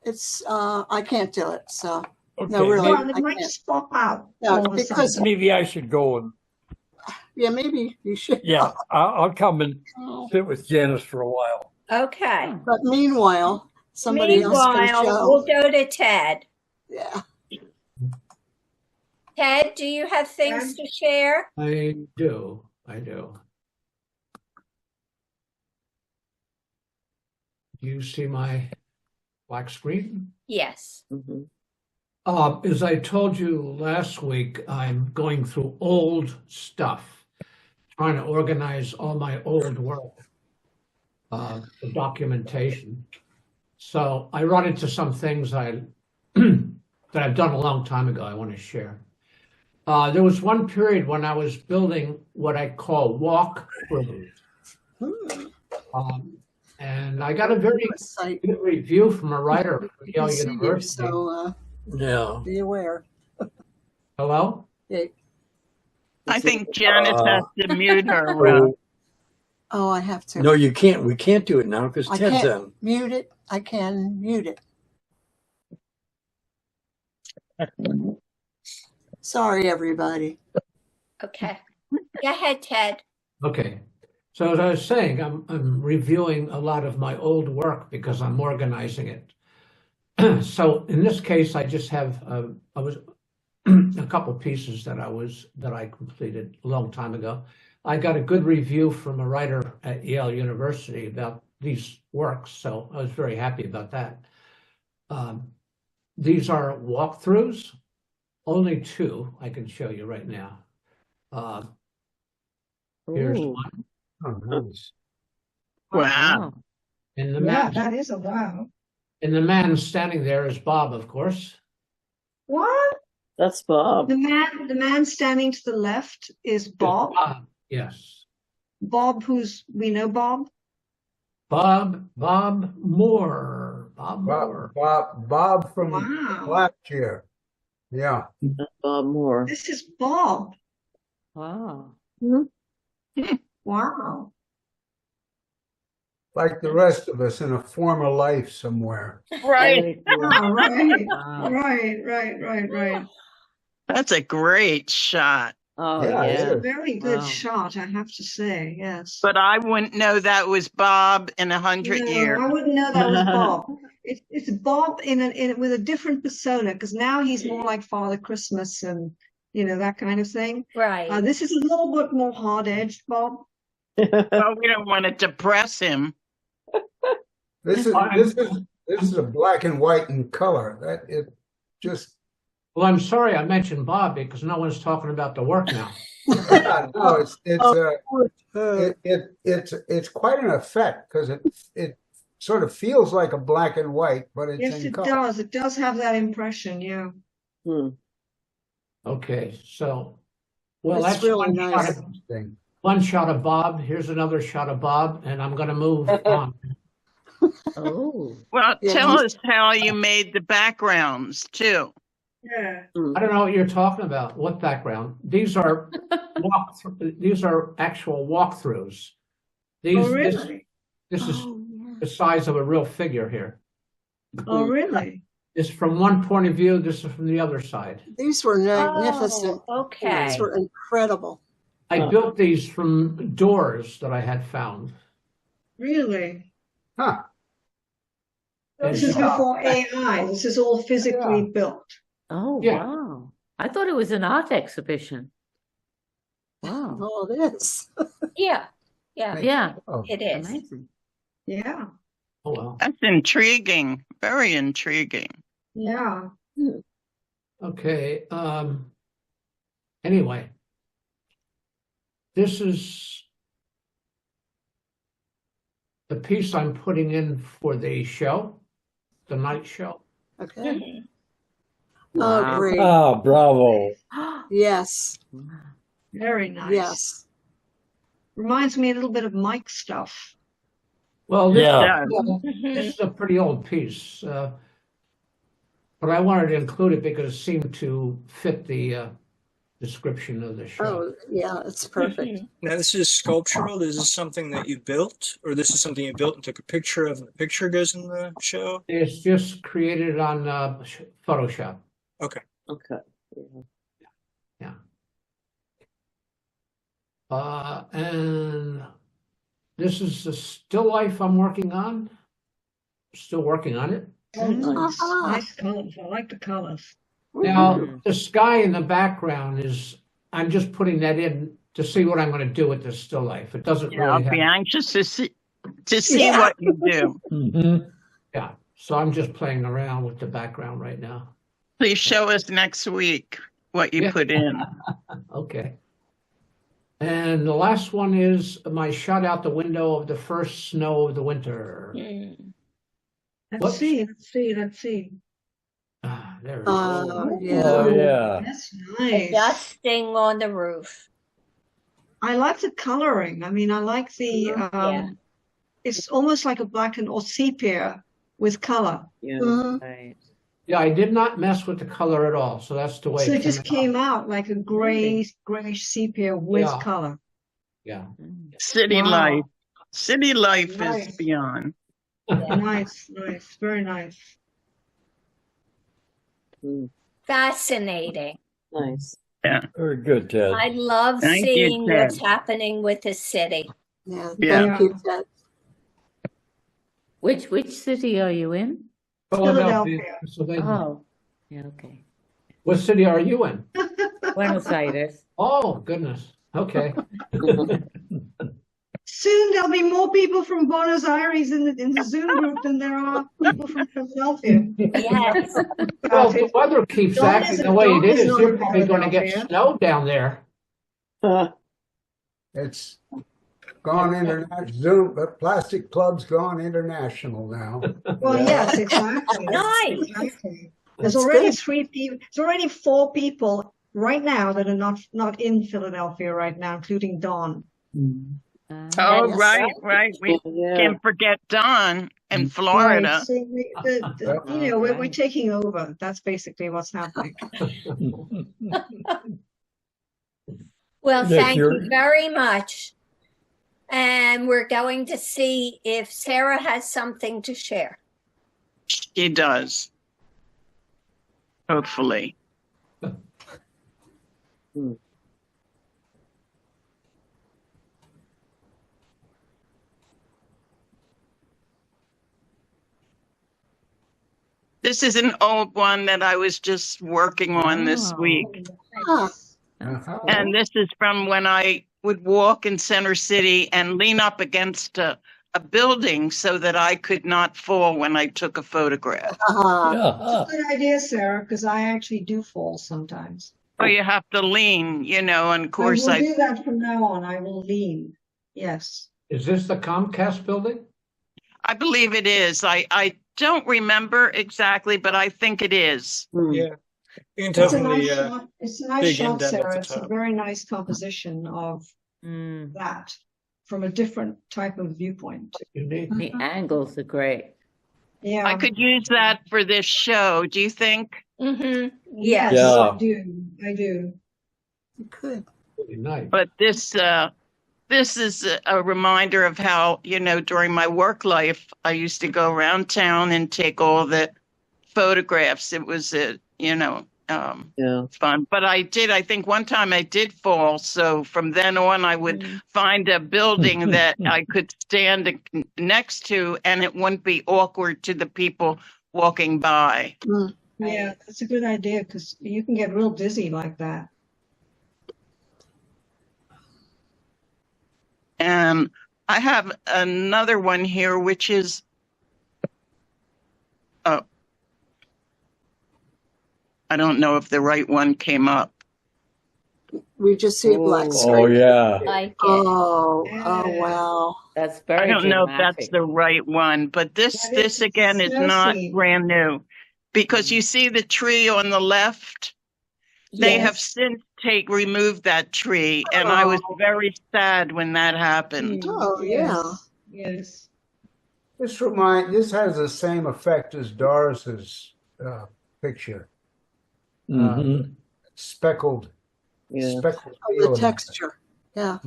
It's I can't do it. So Okay, no, really, Well, I it might can't. just pop out. No, all of a because sudden. maybe I should go and, yeah, maybe you should. yeah, I'll come and Oh. sit with Janice for a while. Okay. But meanwhile, somebody else can Meanwhile, show. we'll go to Ted. Yeah. Ted, do you have things to share? I do. I do. Do you see my black screen? Yes. Mhm. As I told you last week, I'm going through old stuff, trying to organize all my old work, the documentation. So I run into some things that I've done a long time ago I want to share. There was one period when I was building what I call walk-throughs. And I got a very Site. good review from a writer from You Yale see you, University. so Yeah. be aware. Hello? Yeah. I think Janice has to mute her. Oh, I have to. No, you can't. We can't do it now because I Ted's can't in. mute it. I can mute it. Sorry, everybody. Okay. Go ahead, Ted. Okay. So as I was saying, I'm reviewing a lot of my old work because I'm organizing it. So in this case, I just have I was a couple pieces that I completed a long time ago. I got a good review from a writer at Yale University about these works, so I was very happy about that. These are walkthroughs, only two I can show you right now. Here's Ooh. one. Oh, nice. Wow. And the Yeah, man, that is a wow. and the man standing there is Bob, of course. What? That's Bob. The man standing to the left is Bob. Yes. Bob, we know Bob. Bob Moore. Bob Moore. Bob from Wow. last year. Yeah. That's Bob Moore. This is Bob. Wow. Wow. Like the rest of us in a former life somewhere. Right. Very cool. Oh, right. Wow. Right. That's a great shot. Oh, Yeah, It's yeah. a very good Wow. shot, I have to say. Yes. But I wouldn't know that was Bob in 100 No, years. I wouldn't know that was Bob. It's Bob with a different persona because now he's more like Father Christmas and that kind of thing. Right. This is a little bit more hard-edged, Bob. Well, we don't want to depress him. This is a black and white in color. That it just Well, I'm sorry I mentioned Bob because no one's talking about the work now. no, it's quite an effect because it sort of feels like a black and white, but it's Yes, in it color. does. It does have that impression, yeah. Okay, so well, It's that's really one nice. shot of, one shot of Bob. Here's another shot of Bob, and I'm going to move on. Oh, Well, Yeah, tell he's- us how you made the backgrounds too. Yeah. I don't know what you're talking about. What background? These are these are actual walkthroughs. These Oh, really? this is Oh, yeah. the size of a real figure here. Oh, really? This is from one point of view. This is from the other side. These were magnificent. Oh, okay. These were incredible. I built these from doors that I had found. Really? Huh. And This is before AI. This is all physically built. oh, Yeah. wow. I thought it was an art exhibition. Wow. Oh, it is. Yeah, yeah, Yeah, it is. amazing. Yeah. Oh well. That's intriguing. Very intriguing. Yeah. Okay. Anyway, this is the piece I'm putting in for the show, the night show. Okay. Wow. Oh, great. Ah, bravo. Yes. Very nice. Yes. Reminds me a little bit of Mike's stuff. Well, this, Yeah. this is a pretty old piece, but I wanted to include it because it seemed to fit the description of the show. Oh, yeah, it's perfect. Now, this is sculptural. This is something that you built, or this is something you built and took a picture of, and the picture goes in the show? It's just created on Photoshop. Okay. Okay. Yeah. And this is the still life I'm working on. Still working on it. Oh, nice. Ah. Nice colors. I like the colors. Now, the sky in the background is, I'm just putting that in to see what I'm going to do with this still life. It doesn't Yeah, I'll really be have, anxious to see Yeah. what you do. Mhm. yeah. So I'm just playing around with the background right now. Please show us next week what you Yeah. put in. Okay. And the last one is my shot out the window of the first snow of the winter. Let's Whoops. see. Let's see. Let's see. Ah, there it is. Oh, Yeah. yeah. That's The nice. dusting on the roof. I like the coloring. I mean, I like the Yeah. it's almost like a black and or sepia with color. Yeah. Mhm. Right. Yeah, I did not mess with the color at all. So that's the way So it it just came out like a grayish sepia with Yeah. color. Yeah. City Wow. life. City life Nice. is beyond. Nice, nice, very nice. Fascinating. Nice. Very good, Ted. I love Thank you, seeing what's Ted. happening with the city. Yeah. Yeah. Thank you, Ted. Which city are you in? Philadelphia, Philadelphia. Pennsylvania. Oh, yeah, okay. What city are you in? Buenos Aires. Oh, goodness. Okay. Soon there'll be more people from Buenos Aires in the Zoom group than there are people from Philadelphia. Yes. Well, the weather keeps Dawn acting isn't- the way Dawn it is is. not You're in probably going to get Philadelphia. snow down there. It's gone international. Zoom, but Plastic Club's gone international now. Well, Yeah. yes, exactly. Nice. Exactly. There's That's already good. 3 people. There's already 4 people right now that are not in Philadelphia right now, including Dawn. Oh, Yes. right. We Yeah. can't forget Don in Florida. Right. So we're taking over. That's basically what's happening. Well, Yes, thank you're- you very much. And we're going to see if Sarah has something to share. She does. Hopefully. This is an old one that I was just working on this Oh. week. Huh. And this is from when I would walk in Center City and lean up against a a building so that I could not fall when I took a photograph. It's a good idea, Sarah, because I actually do fall sometimes. So you have to lean, and of course I will do that from now on. I will lean. Yes. Is this the Comcast building? I believe it is. I don't remember exactly, but I think it is. Yeah. You can It's tell a from nice the shot. It's a nice big shot, indent at Sarah. the It's a top. very nice composition of that from a different type of viewpoint. Unique. The angles are great. Yeah. I could use that for this show. Do you think? Mm-hmm. Yes, Yes. I do. I do. You could. Really nice. But this is a reminder of how, during my work life, I used to go around town and take all the photographs. It was, fun. But I think one time I did fall. So from then on, I would find a building that I could stand next to and it wouldn't be awkward to the people walking by. Yeah, that's a good idea because you can get real dizzy like that. And I have another one here, which is, I don't know if the right one came up. We just see a black screen. Oh, yeah. Like it. Oh, wow. That's very I don't know if dramatic. that's the right one, but this again is not brand new, because you see the tree on the left. They have since removed that tree, and I was very sad when that happened. Oh, yeah. Yes. This has the same effect as Doris's picture. Speckled. Speckled. Oh, the texture. Yeah.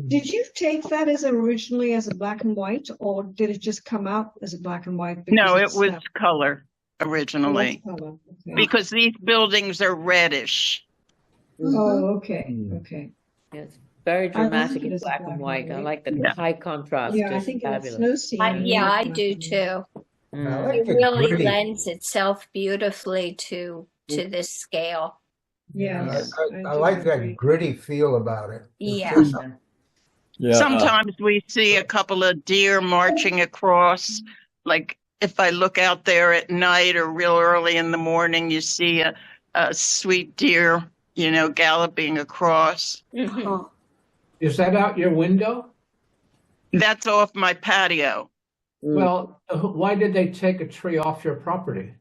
Did you take that as originally as a black and white, or did it just come out as a black and white? No, it was color originally, color. Okay. because these buildings are reddish. Oh, okay. Okay. It's very dramatic it in as a black black and and white. I white. like the Yeah. high contrast. Yeah, I Just think in the fabulous. snow scene. Yeah, I do too. I Mm. like It the really gritty. lends itself beautifully to this scale. Yes. I like that gritty feel about it. It's Yeah. just- Yeah. Sometimes we see a couple of deer marching across. Like if I look out there at night or real early in the morning, you see a sweet deer, galloping across. Mhm. Oh, Is that out your window? That's off my patio. Well, why did they take a tree off your property?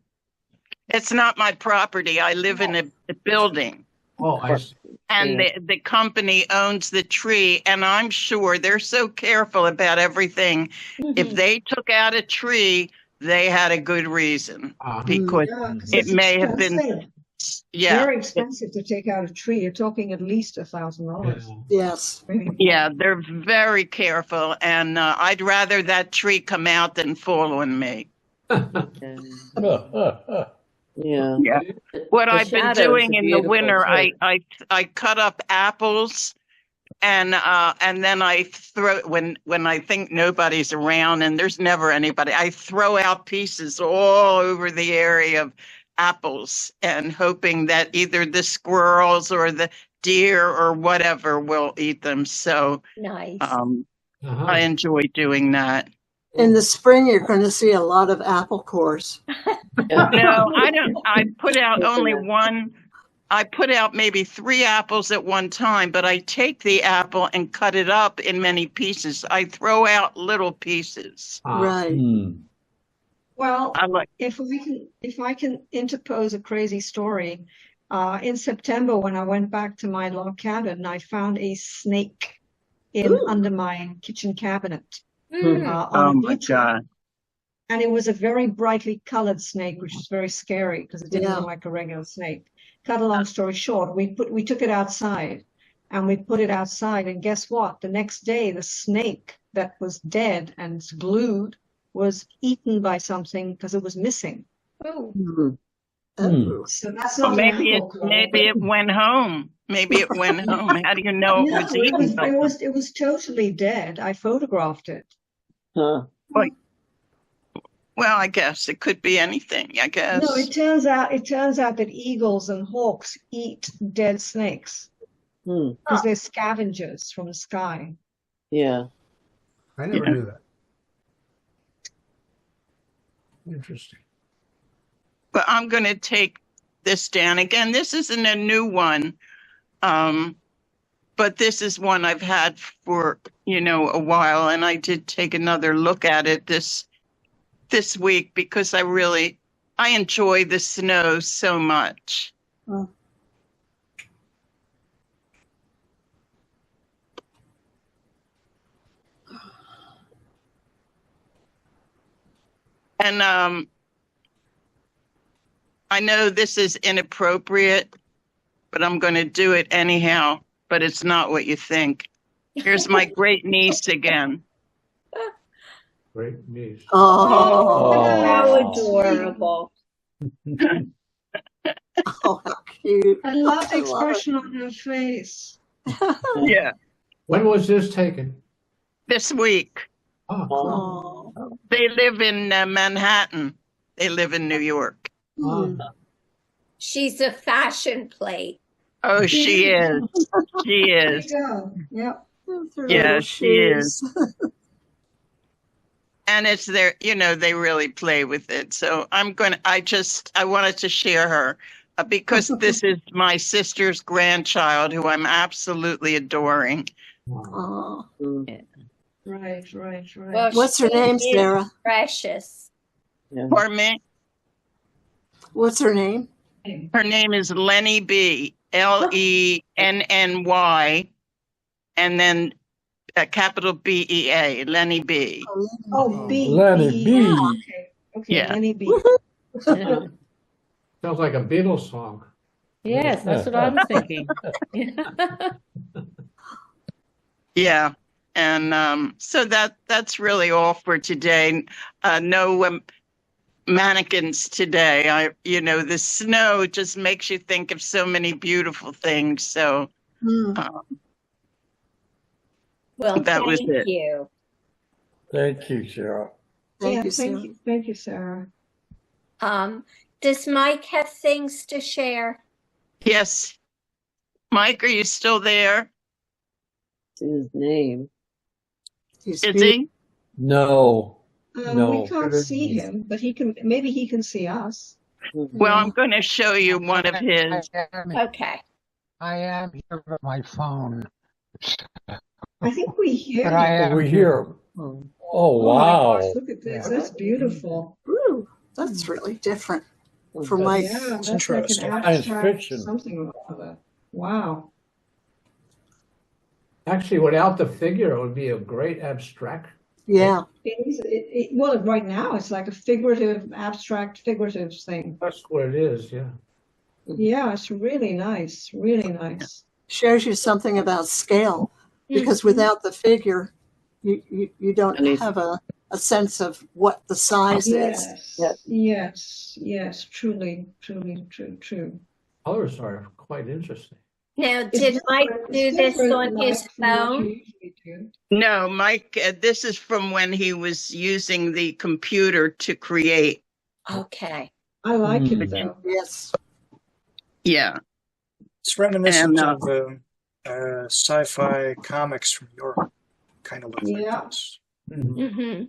It's not my property. I live in a building. Oh, I see. And the company owns the tree, and I'm sure they're so careful about everything. If they took out a tree, they had a good reason, because Yeah, 'cause it it's may have expensive. been, yeah, Very expensive to take out a tree. You're talking at least $1,000. yes. yeah, they're very careful, and I'd rather that tree come out than fall on me. Yeah. Yeah. What The I've been shadows doing are in the beautiful, winter, too. I cut up apples, and then I throw when I think nobody's around, and there's never anybody, I throw out pieces all over the area of apples, and hoping that either the squirrels or the deer or whatever will eat them. So Nice. I enjoy doing that. In the spring, you're going to see a lot of apple cores. No, I don't. I put out only one. I put out maybe 3 apples at one time, but I take the apple and cut it up in many pieces. I throw out little pieces. Right. Well, I like. if I can interpose a crazy story, in September when I went back to my log cabin, I found a snake under my kitchen cabinet. Mm. On Oh a my blue tree. God! And it was a very brightly colored snake, which was very scary because it didn't look like a regular snake. Cut a long story short, we took it outside, and we put it outside, and guess what? The next day, the snake that was dead and glued was eaten by something because it was missing. Oh. So that's Well, not maybe an apple maybe it went home. Maybe it went home. How do you know it No, was eaten? by it was totally dead. I photographed it. Huh. Well, I guess it could be anything. I guess. No, it turns out that eagles and hawks eat dead snakes because they're scavengers from the sky. Yeah. I never knew that. Interesting. But I'm going to take this down again. This isn't a new one. But this is one I've had for, a while. And I did take another look at it this week because I enjoy the snow so much. Oh. And I know this is inappropriate, but I'm going to do it anyhow. But it's not what you think. Here's my great niece again. Great niece. Oh, How adorable. oh, how cute. I love the I love it. expression on her face. Yeah, When was this taken? this week. Oh. They live in Manhattan. They live in New York. Hmm. She's a fashion plate. Oh, she is. She There is. you go. Yep. Those are Yeah, little she is. shoes. And it's their, they really play with it. So I wanted to share her because this is my sister's grandchild who I'm absolutely adoring. Oh. Right. Well, What's her she name, is Sarah? Precious. Pardon me? What's her name? Her name is Lenny B. Lenny, and then capital BEA, Lenny B. Oh, B. Lenny B. Okay, Yeah. Lenny B. Sounds like a Beatles song. Yes, that's what I was thinking. Yeah. And so that's really all for today. No mannequins today. The snow just makes you think of so many beautiful things. So Well, that was thank it. you. Thank you, Sarah. Thank you, Sarah. Thank you, Sarah. Does Mike have things to share? Yes. Mike, are you still there? His name. He's Is he? No. No. We can't see him, but maybe he can see us. Well, I'm going to show you one of his. Okay. I am here with my phone. I think we hear But I him. am We hear. here. Oh, Oh my wow. gosh, look at this. That's beautiful. Ooh, that's really different from my. Yeah, that's like an interesting. Science abstract fiction. something or other. Wow. Actually, without the figure, it would be a great abstract. Yeah. Well, right now it's like a abstract figurative thing. That's what it is, yeah. Yeah, it's really nice. Really nice. Shows you something about scale because without the figure, you don't have a sense of what the size is. Yes, truly, true. Colors are quite interesting. Now, did Mike do this on his phone? No, Mike, this is from when he was using the computer to create. Okay. I like it though. Yes. Yeah. It's reminiscent And, of sci-fi comics from Europe. Kind of look Yeah. like this. Mm-hmm.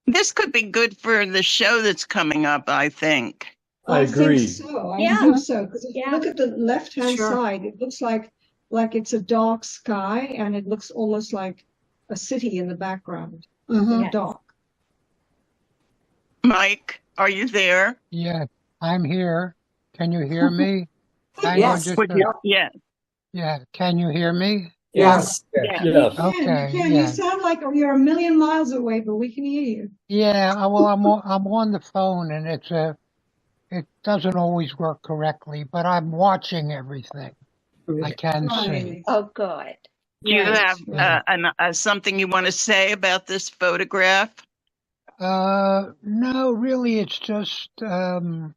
This could be good for the show that's coming up, I think. I agree. think so. I Yeah. think so. Because if Yeah. you look at the left-hand Sure. side, it looks like it's a dark sky, and it looks almost like a city in the background. Mhm. Yeah. Dark. Mike, are you there? Yeah, I'm here. Can you hear me? Hang on Yes. just Would a- you- yeah. Yeah, can you hear me? Yes. Yeah. Yes. Okay, You yeah. sound like you're a million miles away, but we can hear you. Yeah, well, I'm on the phone and it doesn't always work correctly, but I'm watching everything. I can see. Right. Oh, good. Do you Right, have something you want to say about this photograph? No, really, it's just I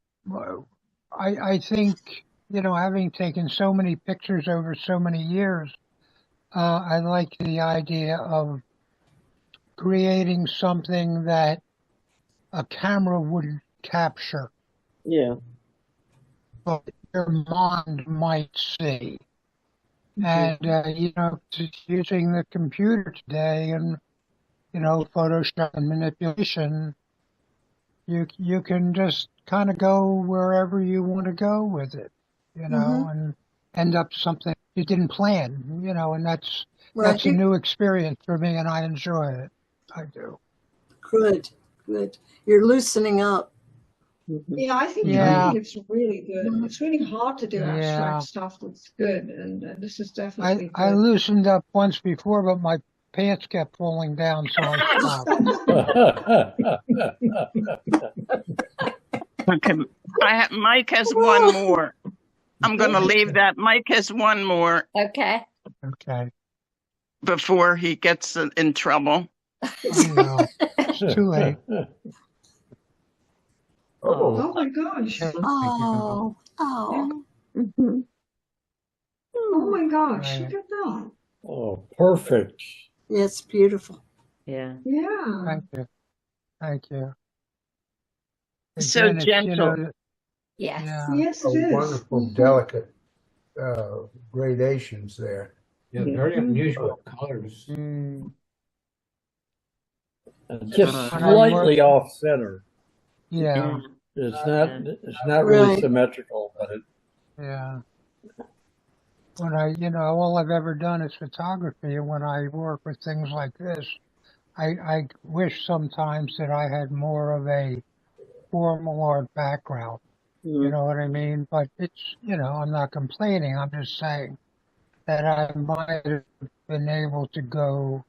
think, having taken so many pictures over so many years, I like the idea of creating something that a camera wouldn't capture, Yeah. but your mind might see. And, just using the computer today and, Photoshop and manipulation, you can just kind of go wherever you want to go with it, and end up something you didn't plan, and that's Right. a new experience for me, and I enjoy it. I do. Good. You're loosening up. Yeah, I think it's really good. It's really hard to do abstract stuff that's good, and this is definitely good. I loosened up once before, but my pants kept falling down, so I stopped. Okay, Mike has one more. I'm going to leave that. Mike has one more. Okay. Okay. Before he gets in trouble. No, it's too late. Oh my gosh. Oh. Oh my gosh, look at that. Oh, perfect. Yeah, it's beautiful. Yeah. Yeah. Thank you. So Again, gentle. Yes. Yes, it is. Wonderful, delicate gradations there. Yeah, very unusual colors. Just slightly off center. Yeah. It's not really symmetrical, but it. Yeah. When all I've ever done is photography, and when I work with things like this, I wish sometimes that I had more of a formal art background. You know what I mean? But it's, I'm not complaining. I'm just saying that I might have been able to go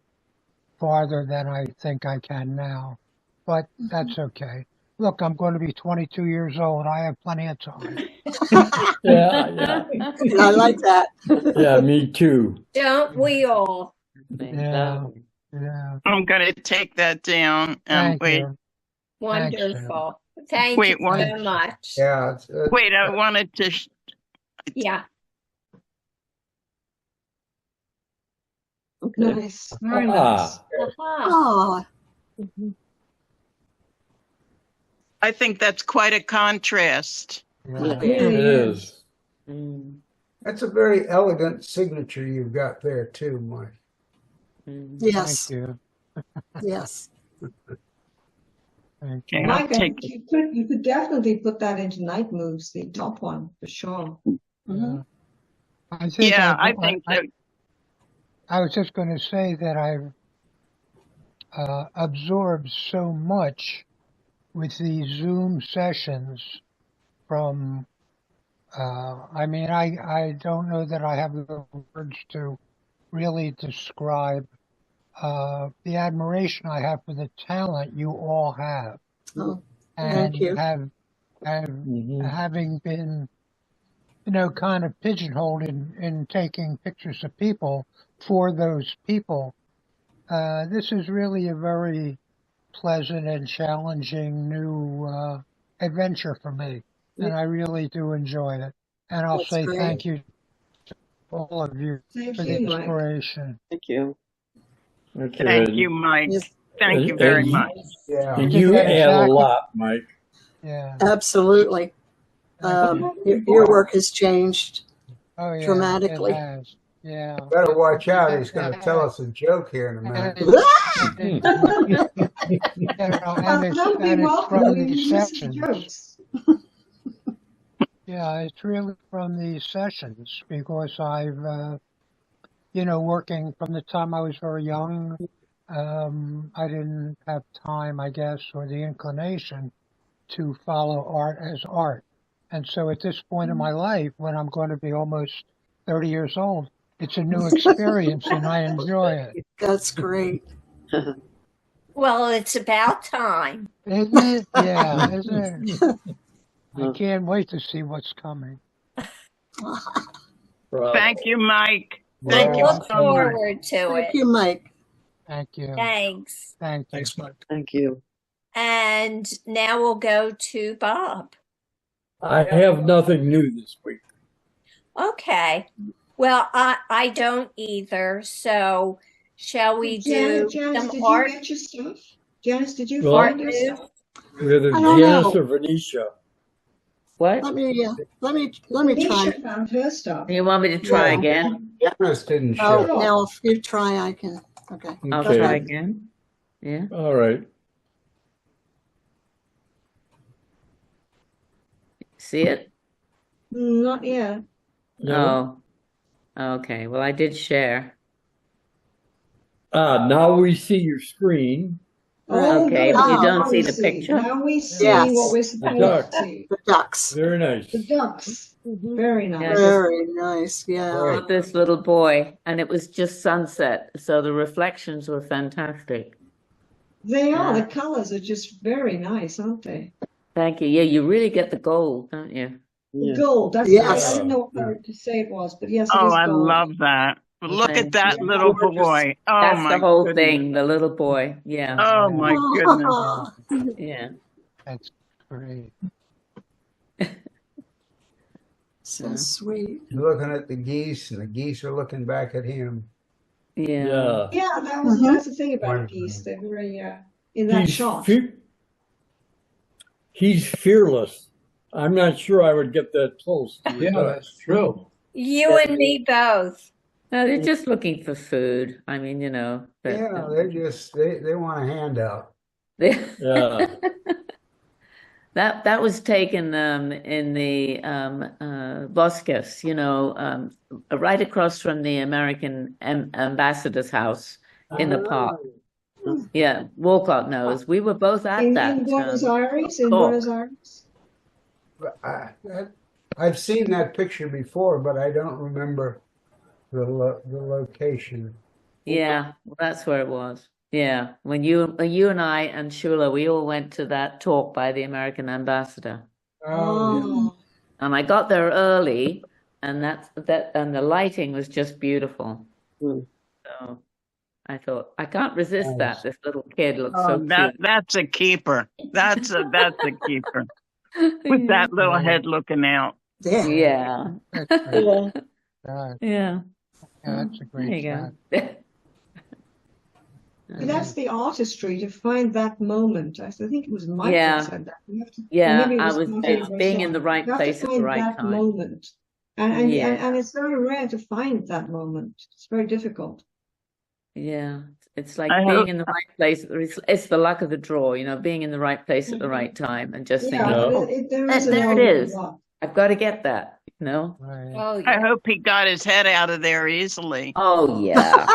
farther than I think I can now. But that's okay. Look, I'm going to be 22 years old. I have plenty of time. Yeah. I like that. Yeah, me too. Don't we all? Yeah. I'm going to take that down and Thank wait. you. Wonderful. Thank you so much. Yeah. Wait, I wanted to. Yeah. Nice. Very nice. Oh. I think that's quite a contrast. Yeah. It is. That's a very elegant signature you've got there too, Mike. Yes. Thank you. Yes. Thank Okay, you. I'll Mike, take. you could definitely put that into Night Moves, the top one, for sure. I think Yeah, I think so. I was just going to say that I've absorbed so much with these Zoom sessions from, I don't know that I have the words to really describe the admiration I have for the talent you all have. Oh, And thank you. having been, kind of pigeonholed in taking pictures of people for those people, this is really a very pleasant and challenging new adventure for me. And I really do enjoy it. And I'll say thank you to all of you for the inspiration. Thank you. Okay. Thank you, Mike. Thank you very much. Yeah. And you add a lot, Mike. Yeah. Absolutely. Your work has changed dramatically. It has. Yeah. Better watch out. He's going to tell us a joke here in a minute. And it's from these sessions. Yeah, it's really from these sessions because I've, working from the time I was very young, I didn't have time, I guess, or the inclination to follow art as art. And so at this point in my life, when I'm going to be almost 30 years old, it's a new experience and I enjoy it. That's great. Well, it's about time. Isn't it? Yeah, isn't it? I can't wait to see what's coming. Thank you, Mike. Thank you Look so much. forward to it. Thank you, Mike. Thank you. Thanks. Thanks, Mike. Thank you. And now we'll go to Bob. I have nothing new this week. Okay. Well, I don't either. So shall we do Janice, some did art? you get your stuff? Janice, did you Well, find your stuff? Either I don't Janice know. or Venetia. What? Let me try. Nisha found her stuff. You want me to try again? Janice didn't Oh, show. now if you try, I can. Okay. I'll Okay. try again. Yeah. All right. See it? Not yet. No. Oh, okay. Well, I did share. Now we see your screen. Oh, Okay, good. but you Wow. don't Now see we the see. picture? Now we see Yes. what we're The supposed duck. to see. The ducks. Very nice. The ducks. Very Yeah, nice. just Very nice. Yeah. Right. this little boy, and it was just sunset, so the reflections were fantastic. They are. Yeah. The colors are just very nice, aren't they? Thank you. Yeah, you really get the gold, don't you? Yeah. Gold. That's Yes. I didn't know what color to say it was, but yes, it Oh, is I gold. love that. Look at Thank that you. little Gorgeous. boy. Oh That's my the whole goodness. thing, the little boy. Yeah, Oh my goodness. Oh, yeah. That's great. so sweet. He's looking at the geese, and the geese are looking back at him. Yeah. Yeah. Yeah, Mhm. that's the thing about Wonderful. geese. They're very in that shot. He's fearless. I'm not sure I would get that close to Yeah, a duck. that's true. You and me both. No, they're just looking for food. I mean, you know, but Yeah, they're just they want a handout. Yeah. that was taken in the Bosques, you know, right across from the American ambassador's house in the park. Yeah, Walcott knows. We were both at In that. Buenos Aires, in talk. Buenos Aires. I've seen that picture before, but I don't remember the location. Yeah, well, that's where it was. Yeah, when you and I and Shula, we all went to that talk by the American ambassador. Oh, And I got there early, and and the lighting was just beautiful. Mm. So I thought I can't resist that. This little kid looks Oh, so cute. that's a keeper. That's a keeper. With that little head looking out. Yeah. Yeah. That's great. Yeah. God, Yeah. yeah, that's a There great you shot. go. but that's the artistry to find that moment. I think it was Mike Yeah. that said that. You have to, or Yeah, maybe it I was was Martin it's being in Brosson. the right You have to place at the find right that time. moment, and Yeah. it's very rare to find that moment. It's very difficult. Yeah. It's like I being hope in the right place. It's the luck of the draw, you know, being in the right place at the right time and just thinking, Yeah, Yeah. there is an there it element of is. luck. I've got to get that, you know? Right. Oh, I yeah. hope he got his head out of there easily. Oh yeah.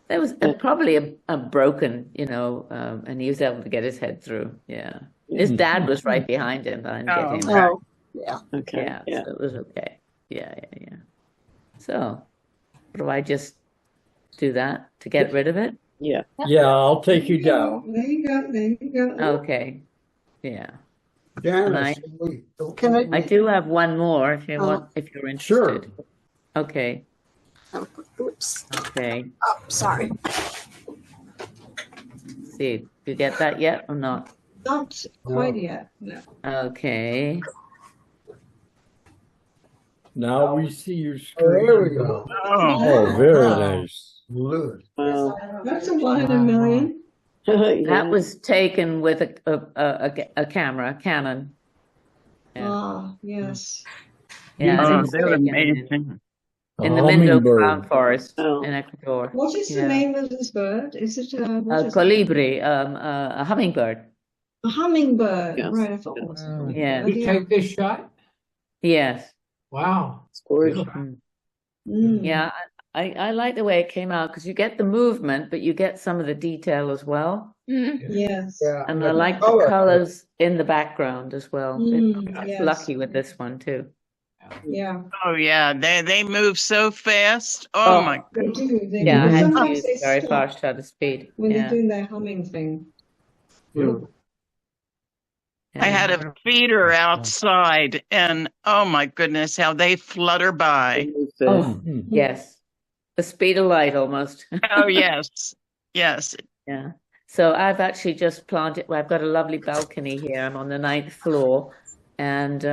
There was probably a broken, you know, and he was able to get his head through. Yeah. His dad was right behind him, but I didn't get him. okay. Oh, yeah. Okay. Yeah, Yeah. so it was okay. Yeah. So, do I just do that to get rid of it? Yeah. Yeah, I'll take you down. There you go. There you go. Okay. Yeah. Janice, Can I? I do have one more if you Oh. want, if you're Sure. interested. Okay. Oh, oops. Okay. Oh, sorry. See, did you get that yet or not? Not quite yet. No. Okay. Now we see your Oh, there we screen. go. Oh, Oh, very Wow. nice. Blue. Wow. That's a 1 in a million. Yeah. That was taken with a camera, Canon. Yeah. Ah, yes. Yeah, and it oh, was they're taken amazing. in the Mindo Hummingbird. Cloud Forest Oh. in Ecuador. What is the Yeah. name of this bird? Is it what A is it? colibri, a hummingbird. A hummingbird. Yes. Right, I thought it was. a Oh. hummingbird. Yeah. You take this shot? Yes. Wow. It's gorgeous. Beautiful. Mm. Yeah, I like the way it came out because you get the movement, but you get some of the detail as well. Yes. Yeah. And I like the color. colors in the background as well. Mm, It's yes. lucky with this one too. Yeah. Oh yeah, they move so fast. Oh my They do. They Yeah, I do. had to Sometimes use they very stop fast shutter speed. when Yeah. they're doing their humming thing. Beautiful. I had a feeder outside and oh my goodness, how they flutter by. Oh, Mhm. yes. The speed of light almost. Oh yes. Yes. Yeah. So I've actually just planted, well, I've got a lovely balcony here. I'm on the 9th floor and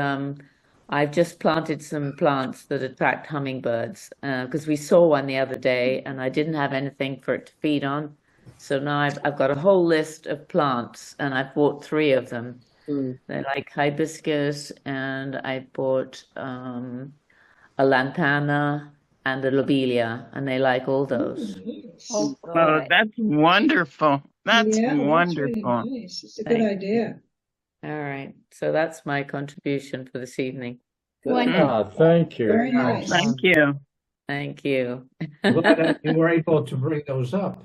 I've just planted some plants that attract hummingbirds because we saw one the other day and I didn't have anything for it to feed on. So now I've got a whole list of plants and I've bought 3 of them. They're like hibiscus and I bought a lantana and a lobelia and they like all those. Oh, Oh, good. that's wonderful. That's Yeah, that's really wonderful. nice. It's a good idea. All right. So that's my contribution for this evening. Wonderful. Thank you. Very nice. Thank you. Thank you. Glad that you were able to bring those up.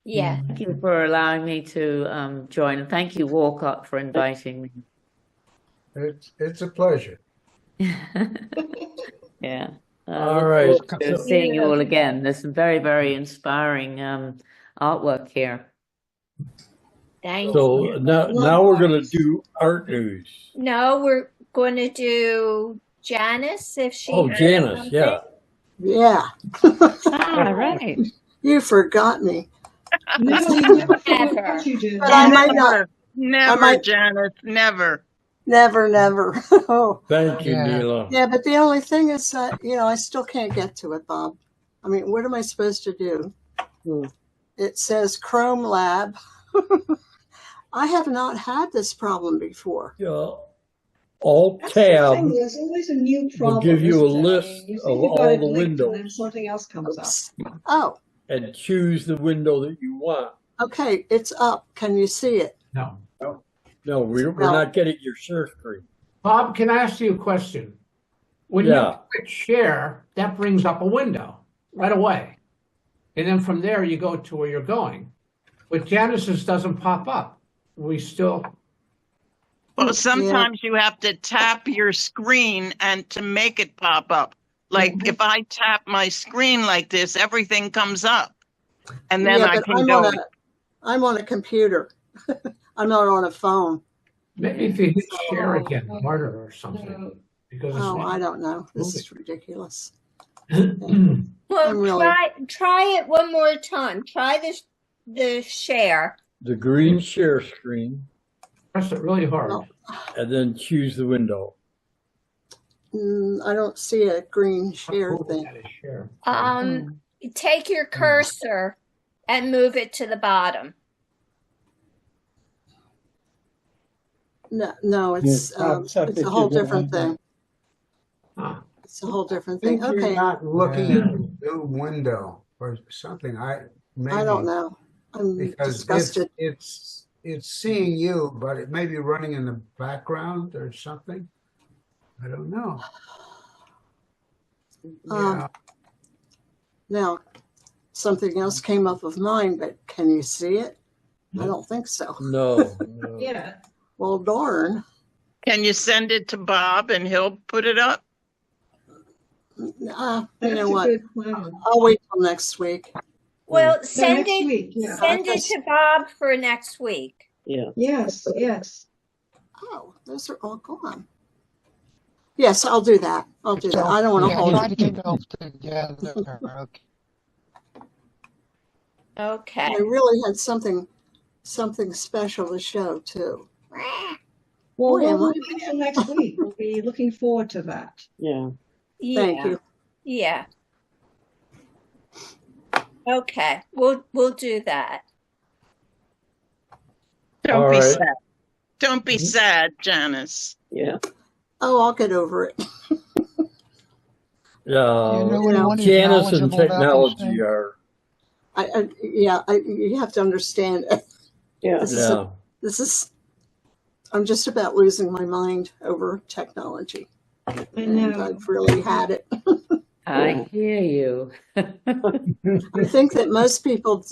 Yeah. Thank you for allowing me to join. And thank you, Walcott, for inviting me. It's a pleasure. Yeah. All Look right. forward to seeing you all again. There's some very, very inspiring artwork here. Thank So you. now we're going to do art news. No, we're going to do Janice if she. Oh, has Janice, something. yeah. Yeah. Right. You forgot me. No, Never. you did. But I might not. Never, Janice, never. Never. Oh, Thank you, Yeah. Neela. yeah. But the only thing is that, I still can't get to it, Bob. I mean, what am I supposed to do? It says Chrome Lab. I have not had this problem before. Alt That's the tab thing, there's always a new problem. will give you a isn't there? I list mean, you of think you've got all it the linked and then windows something else comes up. Oh, and choose the window that you want. okay. It's up. Can you see it? No. No, we're No. not getting your share screen. Bob, can I ask you a question? When you Yeah. click share, that brings up a window right away. And then from there, you go to where you're going. But Janice's doesn't pop up. We still, Well, sometimes you have to tap your screen and to make it pop up. Like if I tap my screen like this, everything comes up. And then I but can go. I'm on a computer. I'm not on a phone. maybe if you hit share again harder or something. Because Oh, I it's don't know. This is ridiculous. Well, I'm really- try it one more time. Try the share. The green share screen, press it really hard. Oh. and then choose the window. I don't see a green share How cool thing. that is, share. Take your cursor and move it to the bottom. No, it's Yes, it's a whole different thing. Huh. It's a whole different I think thing. you're Okay, not looking at a new window or something. Maybe, I don't know. I'm because disgusted. it's seeing you, but it may be running in the background or something. I don't know. Yeah. Now, something else came up of mine, but can you see it? I don't think so. No. Yeah. Well, darn. Can you send it to Bob and he'll put it up? You That's know a what? good plan. I'll wait till next week. Well, No, send next it. week, yeah. Send it to Bob for next week. Yeah. Yes, yes. Oh, those are all gone. Yes, I'll do that. I'll do that. I don't want to Yeah, hold try it. to get it all together. Okay. Okay. I really had something special to show too. Well, Boy, am we'll I- wait till next week. We'll be looking forward to that. Yeah. Thank you. Yeah. Okay. We'll do that. Don't All be right. sad. Don't be sad, Janice. Yeah. Oh, I'll get over it. You know what one is Janice and knowledgeable about this technology thing? are, You have to understand. Yeah. This is. I'm just about losing my mind over technology. I And know. I've really had it. I hear you. I think that most people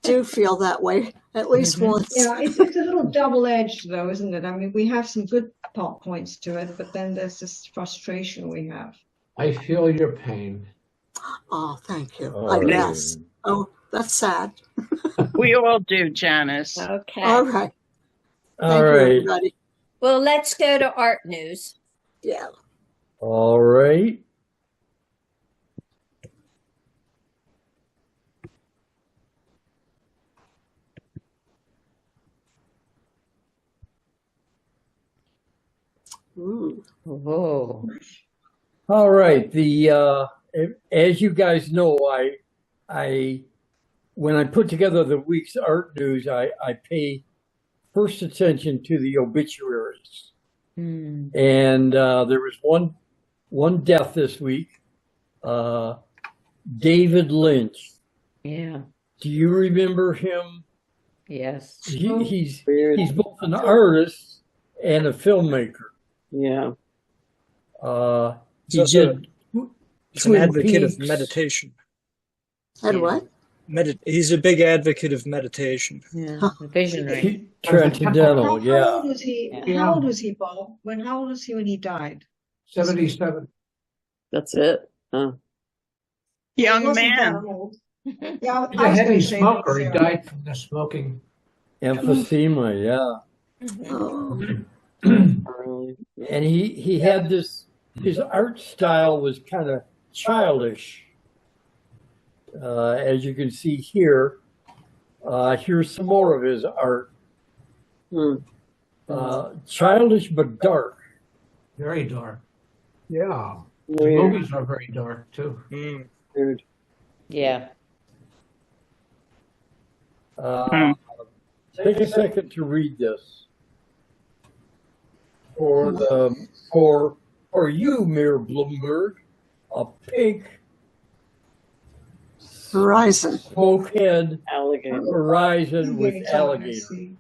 do feel that way at least once. Yeah, it's a little double-edged though, isn't it? I mean, we have some good points to it, but then there's this frustration we have. I feel your pain. Oh, thank you. all I right. guess. Oh, that's sad. We all do, Janice. Okay. All right. All Thank you, right. everybody. Well, let's go to art news. Yeah. All right. Ooh. Whoa. All right. As you guys know, I when I put together the week's art news, I pay first attention to the obituaries. Hmm. And there was one death this week. David Lynch. Yeah. Do you remember him? Yes. He's Weird. both an artist and a filmmaker. Yeah. He He's also did he's an Twin advocate of Peaks. meditation. Had Yeah. what? He's a big advocate of meditation. Yeah. Huh. Visionary. Transcendental, How yeah. old was he? Yeah. How old was he, Bob? How old was he when he died? 77. That's it. He Young wasn't that man. old. Yeah, He's I a was going heavy to say that smoker. He he's died from the smoking. Emphysema, yeah. Oh, Really. And he had this, his art style was kind of childish. As you can see here, here's some more of his art. Hmm. Childish but dark. Very dark. Yeah. The Weird. movies are very dark too. Mm. Weird. Yeah. Take a second to read this. For you, Mayor Bloomberg, a pink Horizon. smokehead Alligator. horizon with getting somewhere, I alligator. see.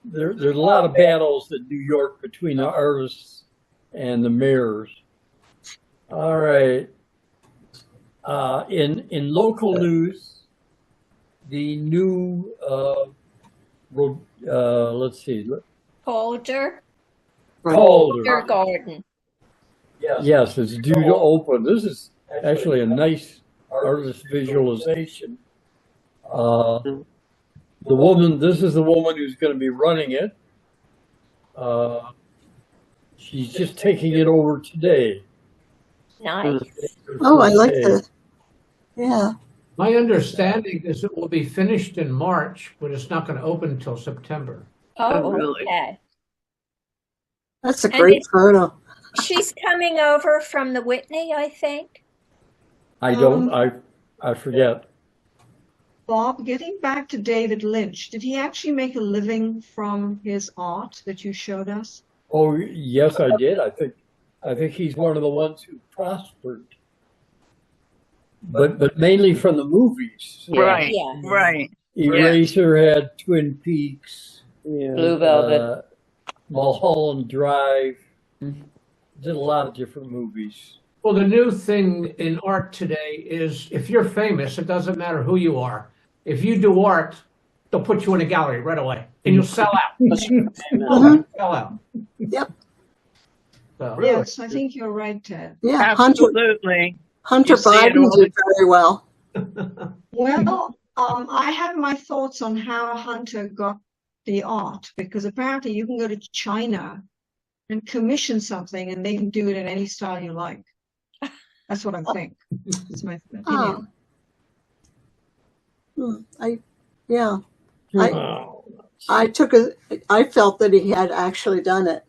There's a lot of battles in New York between the artists and the mayors. All right. In local news, the new let's see, Calder. Calder. Garden. Yes, it's due to open. This is actually a nice artist visualization. This is the woman who's going to be running it. She's just taking it over today. Nice. Oh, I like that. Yeah. My understanding is it will be finished in March, but it's not going to open until September. Oh, really? okay. That's a And great photo. She's coming over from the Whitney, I think. I forget. Bob, getting back to David Lynch, did he actually make a living from his art that you showed us? Oh, yes, I did. I think he's one of the ones who prospered. But mainly from the movies. Yeah. Right. Yeah. Right. Eraser had Twin Peaks, Yeah. Blue Velvet. Mulholland Drive. Mhm. Did a lot of different movies. Well, the new thing in art today is if you're famous, it doesn't matter who you are. If you do art, they'll put you in a gallery right away and you'll sell out. Mhm. Sell out. Yep. So, Yes, I think you're right, Ted. Yeah. Absolutely. Hunter You see it Biden all did very well. Well, I have my thoughts on how Hunter got the art, because apparently you can go to China and commission something and they can do it in any style you like. That's what I think. That's my opinion. Oh. Yeah. I felt that he had actually done it.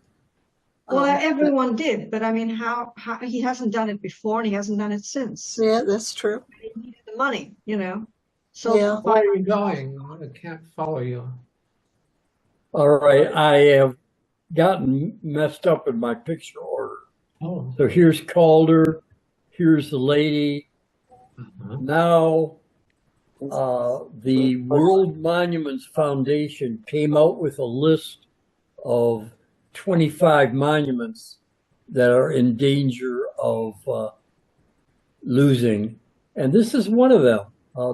Well, everyone did, but I mean, how he hasn't done it before and he hasn't done it since. Yeah, that's true. He needed the money, you know. So Yeah. where are you going? I can't follow you. All right, I have gotten messed up in my picture order. Oh. So here's Calder, here's the lady. Now, the World Monuments Foundation came out with a list of 25 monuments that are in danger of losing. And this is one of them,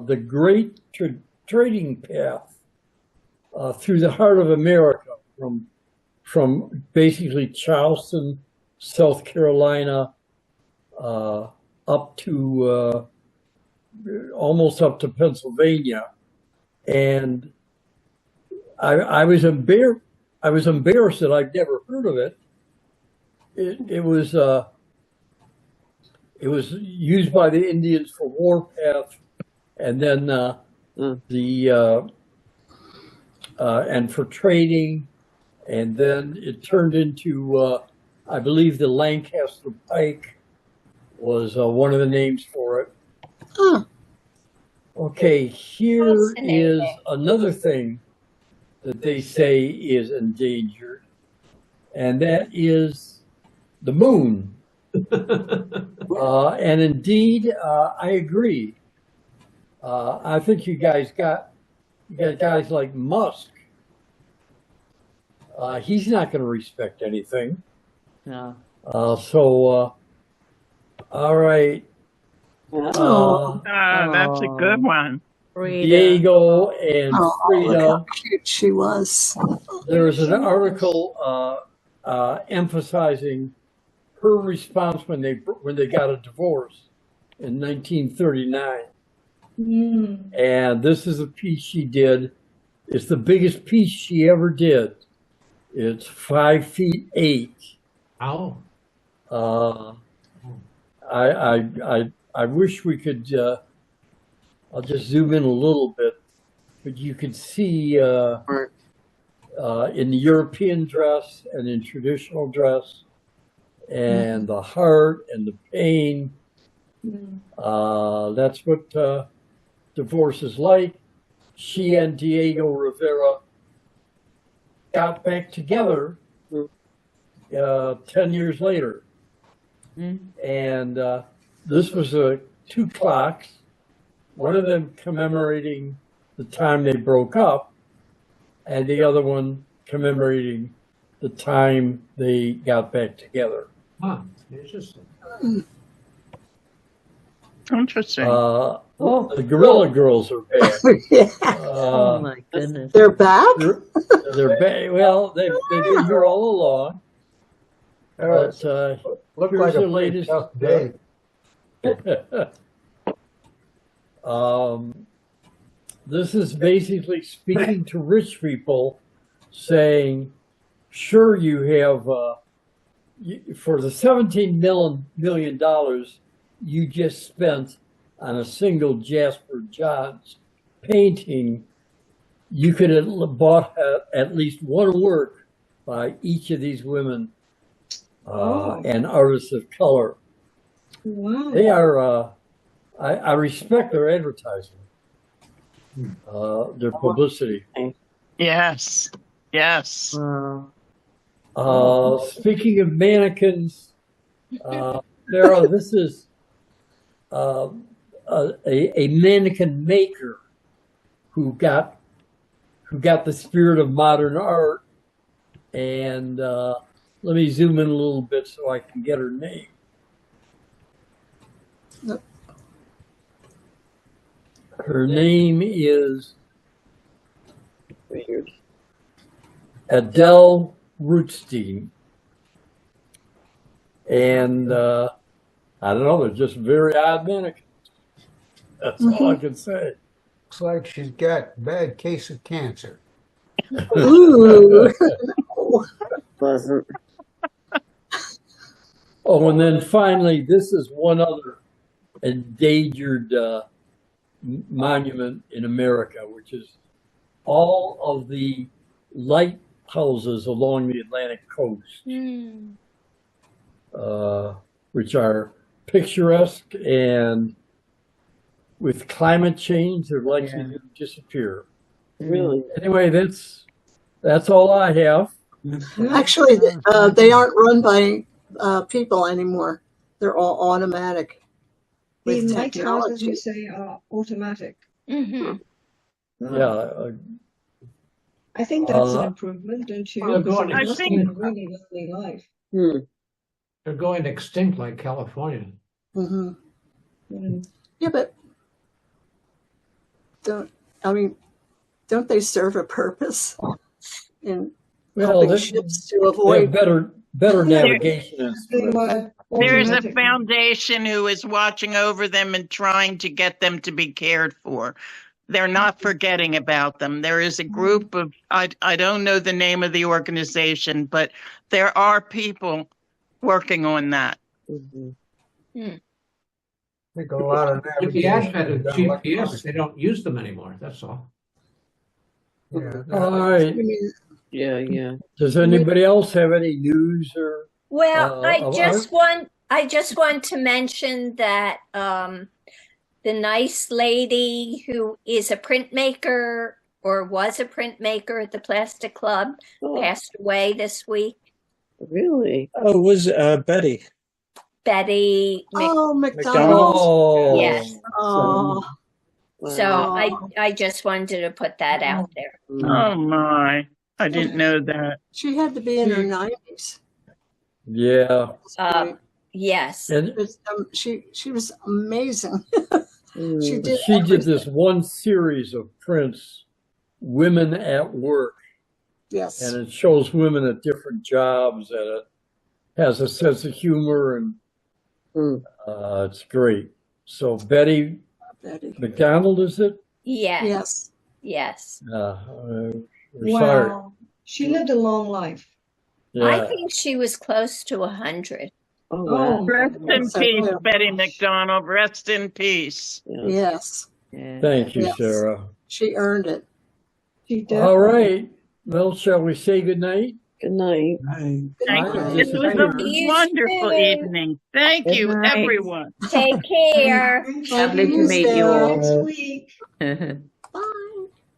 the Great Trading Path through the heart of America, from basically Charleston, South Carolina, up to almost up to Pennsylvania. And I was embarrassed that I'd never heard of it. It was used by the Indians for warpath, and then and for trading, and then it turned into I believe the Lancaster Pike was one of the names for it. Huh. Okay, here is Fascinating. another thing that they say is endangered, and that is the moon. And indeed, I agree. I think you got guys like Musk. He's not going to respect anything. No. All right. That's a good one. Frida. Diego and Oh, look Frida. how cute she was. There was an article emphasizing her response when they got a divorce in 1939. And this is a piece she did. It's the biggest piece she ever did. It's 5 feet 8. Oh. I wish we could. I'll just zoom in a little bit, but you could see in the European dress and in traditional dress, and the heart and the pain. That's what divorce is like. She and Diego Rivera got back together 10 years later. And this was 2 clocks, one of them commemorating the time they broke up, and the other one commemorating the time they got back together. Huh. Interesting. Interesting. The Gorilla Girls are back. Oh my goodness. They're back? They're back. Well, they've been here all along. But Looked here's like the a pretty latest. tough day. This is basically speaking to rich people, saying, "Sure, you have for the $17 million you just spent on a single Jasper Johns painting, you could have bought at least one work by each of these women and artists of color." Wow. They are. I respect their advertising, their publicity. Yes. Yes. Speaking of mannequins, Sarah, this is a mannequin maker who got the spirit of modern art. And let me zoom in a little bit so I can get her name. Her name is Weird. Adele Rootstein. And I don't know, they're just very odd mannequins. That's all I can say. Looks like she's got a bad case of cancer. Ooh. Pleasant. Oh, and then finally, this is one other endangered monument in America, which is all of the lighthouses along the Atlantic coast, which are picturesque, and with climate change, they're likely to disappear. Really? Anyway, that's all I have. Actually, they aren't run by people anymore. They're all automatic. The With lighthouses, you technology. say, are automatic. Yeah, I think that's an improvement, don't you? Well, Because God, it I must think- be a really lovely life. They're going extinct like California. Hmm. Mm. Yeah, but don't they serve a purpose in well, helping they ships to have avoid? better navigation and They speed. were There's a automatic. foundation who is watching over them and trying to get them to be cared for. They're not forgetting about them. There is a group of, I don't know the name of the organization, but there are people working on that. I think a lot of With the navigation advent of is done GPS, electronically. they don't use them anymore. That's all. Yeah. All right. I mean, Yeah. Does anybody else have any news or? Well, I of just want to mention that the nice lady who is a printmaker or was a printmaker at the Plastic Club Oh, passed away this week. really? Oh, it was Betty. Betty oh, McDonald? McDonald's. Oh, Yes. Oh, So I just wanted to put that out there. Oh my, I didn't know that. She had to be in her 90s. Yeah. Yes. And she was amazing. she did this one series of prints, Women at Work. Yes. And it shows women at different jobs, and it has a sense of humor, and it's great. So Betty McDonald, is it? Yes. Yes. We're Wow. sorry. She lived a long life. Yeah. I think she was close to 100. Oh, wow. Rest in peace, Betty McDonald. Rest in peace. Yes. Thank you, Yes. Sarah. She earned it. She did. All right. Well, shall we say good night? Good night. Thank you. This was a wonderful evening. Thank Good you, night. everyone. Take care. Lovely to meet you all. Next week. Bye.